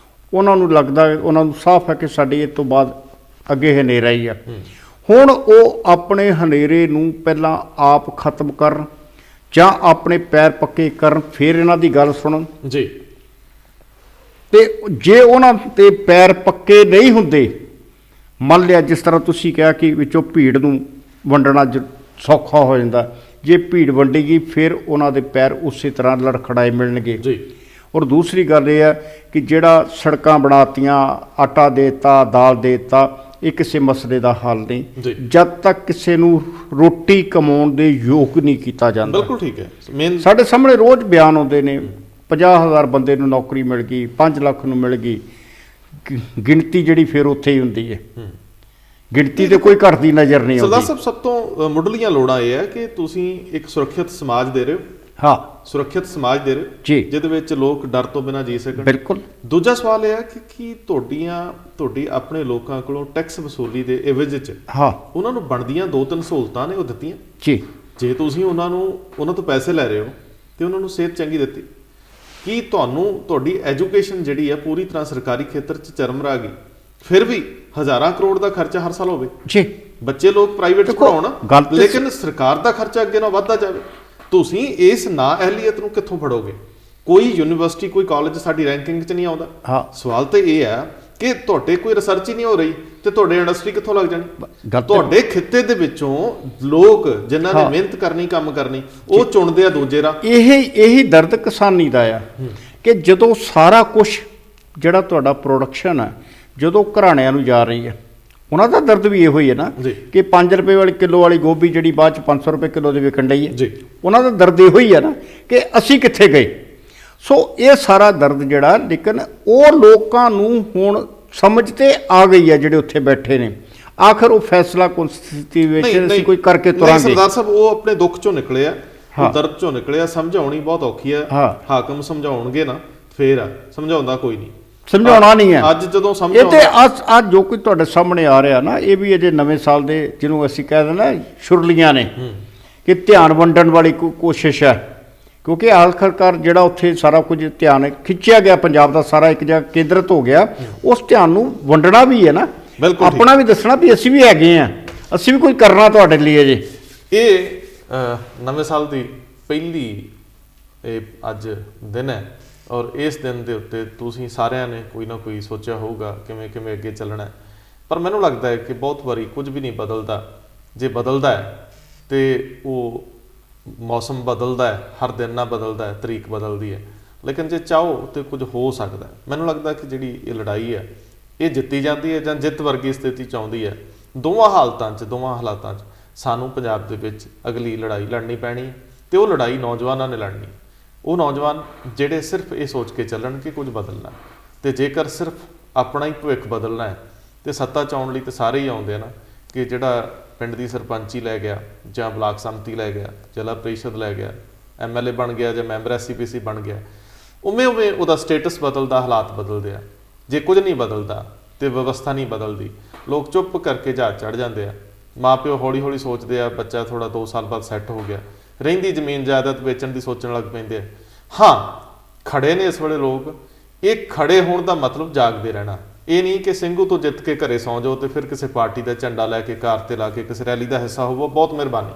ਉਹਨਾਂ ਨੂੰ ਲੱਗਦਾ, ਉਹਨਾਂ ਨੂੰ ਸਾਫ਼ ਹੈ ਕਿ ਸਾਡੀ ਇਹ ਤੋਂ ਬਾਅਦ ਅੱਗੇ ਹਨੇਰਾ ਹੀ ਆ। ਹੁਣ ਉਹ ਆਪਣੇ ਹਨੇਰੇ ਨੂੰ ਪਹਿਲਾਂ ਆਪ ਖਤਮ ਕਰਨ ਜਾਂ ਆਪਣੇ ਪੈਰ ਪੱਕੇ ਕਰਨ, ਫਿਰ ਇਹਨਾਂ ਦੀ ਗੱਲ ਸੁਣਨ ਜੀ। ਤੇ ਜੇ ਉਹਨਾਂ ਤੇ ਪੈਰ ਪੱਕੇ ਨਹੀਂ ਹੁੰਦੇ, ਮੰਨ ਲਿਆ ਜਿਸ ਤਰ੍ਹਾਂ ਤੁਸੀਂ ਕਿਹਾ ਕਿ ਵਿੱਚੋਂ ਭੀੜ ਨੂੰ ਵੰਡਣਾ ਸੌਖਾ ਹੋ ਜਾਂਦਾ, ਜੇ ਭੀੜ ਵੰਡੇਗੀ ਫਿਰ ਉਹਨਾਂ ਦੇ ਪੈਰ ਉਸੇ ਤਰ੍ਹਾਂ ਲੜਖੜਾਏ ਮਿਲਣਗੇ ਜੀ। ਔਰ ਦੂਸਰੀ ਗੱਲ ਇਹ ਹੈ ਕਿ ਜਿਹੜਾ ਸੜਕਾਂ ਬਣਾਤੀਆਂ, ਆਟਾ ਦੇਤਾ, ਦਾਲ ਦੇਤਾ, ਇਹ ਕਿਸੇ ਮਸਲੇ ਦਾ ਹੱਲ ਨਹੀਂ ਜਦ ਤੱਕ ਕਿਸੇ ਨੂੰ ਰੋਟੀ ਕਮਾਉਣ ਦੇ ਯੋਗ ਨਹੀਂ ਕੀਤਾ ਜਾਂਦਾ। ਬਿਲਕੁਲ ਠੀਕ ਹੈ। ਸਾਡੇ ਸਾਹਮਣੇ ਰੋਜ਼ ਬਿਆਨ ਆਉਂਦੇ ਨੇ, 50,000 ਬੰਦੇ ਨੂੰ ਨੌਕਰੀ ਮਿਲ ਗਈ, 5 ਲੱਖ ਨੂੰ ਮਿਲ ਗਈ। ਗਿਣਤੀ ਜਿਹੜੀ ਫਿਰ ਉੱਥੇ ਹੀ ਹੁੰਦੀ ਹੈ, ਗਿਣਤੀ ਤੇ ਕੋਈ ਘਟਦੀ ਨਜ਼ਰ ਨਹੀਂ ਆਉਂਦੀ। ਸਰਦਾਰ ਸਾਹਿਬ, ਸਭ ਤੋਂ ਮੁੱਢਲੀਆਂ ਲੋੜਾਂ ਇਹ ਹੈ ਕਿ ਤੁਸੀਂ ਇੱਕ ਸੁਰੱਖਿਅਤ ਸਮਾਜ ਦੇ ਰਹੇ ਹੋ। ਸੁਰੱਖਿਅਤ ਸਮਾਜ ਦੇ ਰਹੇ ਜੀ, ਜਿਹਦੇ ਵਿੱਚ ਲੋਕ ਡਰ ਤੋਂ ਬਿਨਾਂ ਜੀ ਸਕਣ। ਬਿਲਕੁਲ। ਦੂਜਾ ਸਵਾਲ ਇਹ ਹੈ ਕਿ ਕੀ ਤੁਹਾਡੀ ਆਪਣੇ ਲੋਕਾਂ ਕੋਲੋਂ ਟੈਕਸ ਵਸੂਲੀ ਦੇ ਇਵਜ਼ 'ਚ ਉਹਨਾਂ ਨੂੰ ਬਣਦੀਆਂ 2-3 ਸਹੂਲਤਾਂ ਨੇ ਉਹ ਦਿੱਤੀਆਂ ਜੀ। ਜੇ ਤੁਸੀਂ ਉਹਨਾਂ ਤੋਂ ਪੈਸੇ ਲੈ ਰਹੇ ਹੋ ਤੇ ਉਹਨਾਂ ਨੂੰ ਸਿਹਤ ਚੰਗੀ ਦਿੱਤੀ, ਕੀ ਤੁਹਾਡੀ ਐਜੂਕੇਸ਼ਨ ਜਿਹੜੀ ਹੈ ਪੂਰੀ ਤਰ੍ਹਾਂ ਸਰਕਾਰੀ ਖੇਤਰ 'ਚ ਚਰਮਰਾ ਗਈ, ਫਿਰ ਵੀ ਹਜ਼ਾਰਾਂ ਕਰੋੜ ਦਾ ਖਰਚਾ ਹਰ ਸਾਲ ਹੋਵੇ ਜੀ। ਬੱਚੇ ਲੋਕ ਪ੍ਰਾਈਵੇਟ 'ਚ ਪੜਾਉਣ, ਲੇਕਿਨ ਸਰਕਾਰ ਦਾ ਖਰਚਾ ਅੱਗੇ ਨਾਲ ਵੱਧਦਾ ਜਾਵੇ। ਤੁਸੀਂ ਇਸ ਨਾ ਅਹਿਲੀਅਤ ਨੂੰ ਕਿੱਥੋਂ ਫੜੋਗੇ? ਕੋਈ ਯੂਨੀਵਰਸਿਟੀ, ਕੋਈ ਕਾਲਜ ਸਾਡੀ ਰੈਂਕਿੰਗ 'ਚ ਨਹੀਂ ਆਉਂਦਾ। ਸਵਾਲ ਤਾਂ ਇਹ ਹੈ ਕਿ ਤੁਹਾਡੇ ਕੋਈ ਰਿਸਰਚ ਹੀ ਨਹੀਂ ਹੋ ਰਹੀ ਤੇ ਤੁਹਾਡੇ ਇੰਡਸਟਰੀ ਕਿੱਥੋਂ ਲੱਗ ਜਾਣੀ? ਗੱਲ ਤਾਂ- ਤੁਹਾਡੇ ਖਿੱਤੇ ਦੇ ਵਿੱਚੋਂ ਲੋਕ ਜਿਨ੍ਹਾਂ ਨੇ ਹਾਂ। ਮਿਹਨਤ ਕਰਨੀ, ਕੰਮ ਕਰਨੀ, ਉਹ ਚੁਣਦੇ ਆ ਦੂਜੇ ਰਾਹ। ਇਹੀ ਦਰਦ ਕਿਸਾਨੀ ਦਾ ਆ ਕਿ ਜਦੋਂ ਸਾਰਾ ਕੁਝ ਜਿਹੜਾ ਤੁਹਾਡਾ ਪ੍ਰੋਡਕਸ਼ਨ ਹੈ ਜਦੋਂ ਘਰਾਣਿਆਂ ਨੂੰ ਜਾ ਰਹੀ ਹੈ, ਉਹਨਾਂ ਦਾ ਦਰਦ ਵੀ ਇਹੋ ਹੀ ਹੈ ਨਾ ਜੀ। ਕਿ 5 ਰੁਪਏ ਵਾਲੀ ਕਿਲੋ ਵਾਲੀ ਗੋਭੀ ਜਿਹੜੀ ਬਾਅਦ ਚ 500 ਰੁਪਏ ਕਿਲੋ ਦੇ ਵਿਕਣ ਡਈ ਹੈ, ਜੀ। ਉਹਨਾਂ ਦਾ ਦਰਦ ਇਹੋ ਹੀ ਹੈ ਨਾ ਕਿ ਅਸੀਂ ਕਿੱਥੇ ਗਏ। ਸੋ ਇਹ ਸਾਰਾ ਦਰਦ ਜਿਹੜਾ, ਲੇਕਿਨ ਉਹ ਲੋਕਾਂ ਨੂੰ ਹੁਣ ਸਮਝ ਤੇ ਆ ਗਈ ਹੈ ਜਿਹੜੇ ਉੱਥੇ ਬੈਠੇ ਨੇ। ਆਖਰ ਉਹ ਫੈਸਲਾ ਕਨਸਟੀਟਿਊਸ਼ਨ ਅਸੀਂ ਕੋਈ ਕਰਕੇ ਨਹੀਂ ਤੁਰਾਂਗੇ। ਸਰਦਾਰ ਸਾਹਿਬ, ਉਹ ਆਪਣੇ ਦੁੱਖ ਚੋਂ ਨਿਕਲੇ ਆ, ਹਾਂ। ਉਹ ਦਰਦ ਚੋਂ ਨਿਕਲੇ ਆ। ਸਮਝਾਉਣੀ ਬਹੁਤ ਔਖੀ ਆ। ਹਾਂ। ਹਾਕਮ ਸਮਝਾਉਣਗੇ ਨਾ ਫੇਰ ਆ, ਸਮਝਾਉਂਦਾ ਕੋਈ ਨਹੀਂ। ਸਮਝਾਉਣਾ ਨਹੀਂ ਹੈ ਅੱਜ ਜਦੋਂ ਇਹ ਤੇ ਸਮਝਾਉਂਦਾ ਅੱਜ ਜੋ ਕੁਝ ਤੁਹਾਡੇ ਸਾਹਮਣੇ ਆ ਰਿਹਾ ਨਾ, ਇਹ ਵੀ ਅਜੇ ਨਵੇਂ ਸਾਲ ਦੇ ਜਿਹਨੂੰ ਅਸੀਂ ਕਹਿ ਦਿੰਦੇ ਨਾ ਸ਼ੁਰਲੀਆਂ ਨੇ ਕਿ ਧਿਆਨ ਵੰਡਣ ਵਾਲੀ ਕੋਸ਼ਿਸ਼ ਹੈ। ਕਿਉਂਕਿ ਆਖਰਕਾਰ ਜਿਹੜਾ ਉੱਥੇ ਸਾਰਾ ਕੁਝ ਧਿਆਨ ਖਿੱਚਿਆ ਗਿਆ, ਪੰਜਾਬ ਦਾ ਸਾਰਾ ਇੱਕ ਜਗ੍ਹਾ ਕੇਂਦਰਿਤ ਹੋ ਗਿਆ, ਉਸ ਧਿਆਨ ਨੂੰ ਵੰਡਣਾ ਵੀ ਹੈ ਨਾ, ਬਿਲਕੁਲ ਠੀਕ। ਆਪਣਾ ਵੀ ਦੱਸਣਾ ਵੀ ਅਸੀਂ ਵੀ ਹੈਗੇ ਆ, ਅਸੀਂ ਵੀ ਕੁਝ ਕਰਨਾ ਤੁਹਾਡੇ ਲਈ ਅਜੇ। ਇਹ ਨਵੇਂ ਸਾਲ ਦੀ ਪਹਿਲੀ ਇਹ ਅੱਜ ਦਿਨ ਹੈ ਔਰ ਇਸ ਦਿਨ ਦੇ ਉੱਤੇ ਤੁਸੀਂ ਸਾਰਿਆਂ ਨੇ ਕੋਈ ਨਾ ਕੋਈ ਸੋਚਿਆ ਹੋਊਗਾ ਕਿਵੇਂ ਕਿਵੇਂ ਅੱਗੇ ਚੱਲਣਾ ਹੈ। ਪਰ ਮੈਨੂੰ ਲੱਗਦਾ ਹੈ ਕਿ ਬਹੁਤ ਵਾਰੀ ਕੁਝ ਵੀ ਨਹੀਂ ਬਦਲਦਾ। ਜੇ ਬਦਲਦਾ ਹੈ ਤੇ ਉਹ ਮੌਸਮ ਬਦਲਦਾ ਹੈ, ਹਰ ਦਿਨ ਨਾ ਬਦਲਦਾ ਹੈ, ਤਰੀਕ ਬਦਲਦੀ ਹੈ, ਲੇਕਿਨ ਜੇ ਚਾਹੋ ਤੇ ਕੁਝ ਹੋ ਸਕਦਾ ਹੈ। ਮੈਨੂੰ ਲੱਗਦਾ ਕਿ ਜਿਹੜੀ ਇਹ ਲੜਾਈ ਹੈ ਇਹ ਜਿੱਤੀ ਜਾਂਦੀ ਹੈ ਜਾਂ ਜਿੱਤ ਵਰਗੀ ਸਥਿਤੀ ਚ ਆਉਂਦੀ ਹੈ। ਦੋਵਾਂ ਹਾਲਤਾਂ 'ਚ, ਦੋਵਾਂ ਹਾਲਾਤਾਂ 'ਚ ਸਾਨੂੰ ਪੰਜਾਬ ਦੇ ਵਿੱਚ ਅਗਲੀ ਲੜਾਈ ਲੜਨੀ ਪੈਣੀ ਹੈ ਤੇ ਉਹ ਲੜਾਈ ਨੌਜਵਾਨਾਂ ਨੇ ਲੜਨੀ। ਉਹ ਨੌਜਵਾਨ ਜਿਹੜੇ ਸਿਰਫ ਇਹ ਸੋਚ ਕੇ ਚੱਲਣ ਕਿ ਕੁਝ ਬਦਲਣਾ, ਤੇ ਜੇਕਰ ਸਿਰਫ ਆਪਣਾ ਹੀ ਭਵਿੱਖ ਬਦਲਣਾ ਹੈ ਤੇ ਸੱਤਾ 'ਚ ਆਉਣ ਲਈ ਤੇ ਸਾਰੇ ਹੀ ਆਉਂਦੇ ਆ ਨਾ, ਕਿ ਜਿਹੜਾ ਪਿੰਡ ਦੀ ਸਰਪੰਚੀ ਲੈ ਗਿਆ ਜਾਂ ਬਲਾਕ ਸੰਮਤੀ ਲੈ ਗਿਆ, ਜ਼ਿਲ੍ਹਾ ਪ੍ਰੀਸ਼ਦ ਲੈ ਗਿਆ, MLA ਬਣ ਗਿਆ ਜਾਂ ਮੈਂਬਰ SCPC ਬਣ ਗਿਆ, ਉਵੇਂ ਉਵੇਂ ਉਹਦਾ ਸਟੇਟਸ ਬਦਲਦਾ, ਹਾਲਾਤ ਬਦਲਦੇ ਆ। ਜੇ ਕੁਝ ਨਹੀਂ ਬਦਲਦਾ ਤੇ ਵਿਵਸਥਾ ਨਹੀਂ ਬਦਲਦੀ, ਲੋਕ ਚੁੱਪ ਕਰਕੇ ਜਹਾਜ਼ ਚੜ੍ਹ ਜਾਂਦੇ ਆ। ਮਾਂ ਪਿਓ ਹੌਲੀ ਹੌਲੀ ਸੋਚਦੇ ਆ ਬੱਚਾ ਥੋੜਾ 2 ਸਾਲ ਬਾਅਦ ਸੈੱਟ ਹੋ ਗਿਆ, ਰਹਿੰਦੀ ਜ਼ਮੀਨ ਜਾਇਦਾਦ ਵੇਚਣ ਦੀ ਸੋਚਣ ਲੱਗ ਪੈਂਦੇ ਆ। ਹਾਂ, ਖੜੇ ਨੇ ਇਸ ਵੇਲੇ ਲੋਕ। ਇਹ ਖੜੇ ਹੋਣ ਦਾ ਮਤਲਬ ਜਾਗਦੇ ਰਹਿਣਾ। ਇਹ ਨਹੀਂ ਕਿ ਸਿੰਘੂ ਤੋਂ ਜਿੱਤ ਕੇ ਘਰੇ ਸੌਂ ਜਾਓ ਤੇ ਫਿਰ ਕਿਸੇ ਪਾਰਟੀ ਦਾ ਝੰਡਾ ਲੈ ਕੇ ਕਾਰ ਤੇ ਲਾ ਕੇ ਕਿਸੇ ਰੈਲੀ ਦਾ ਹਿੱਸਾ ਹੋਵੋ। ਬਹੁਤ ਮਿਹਰਬਾਨੀ।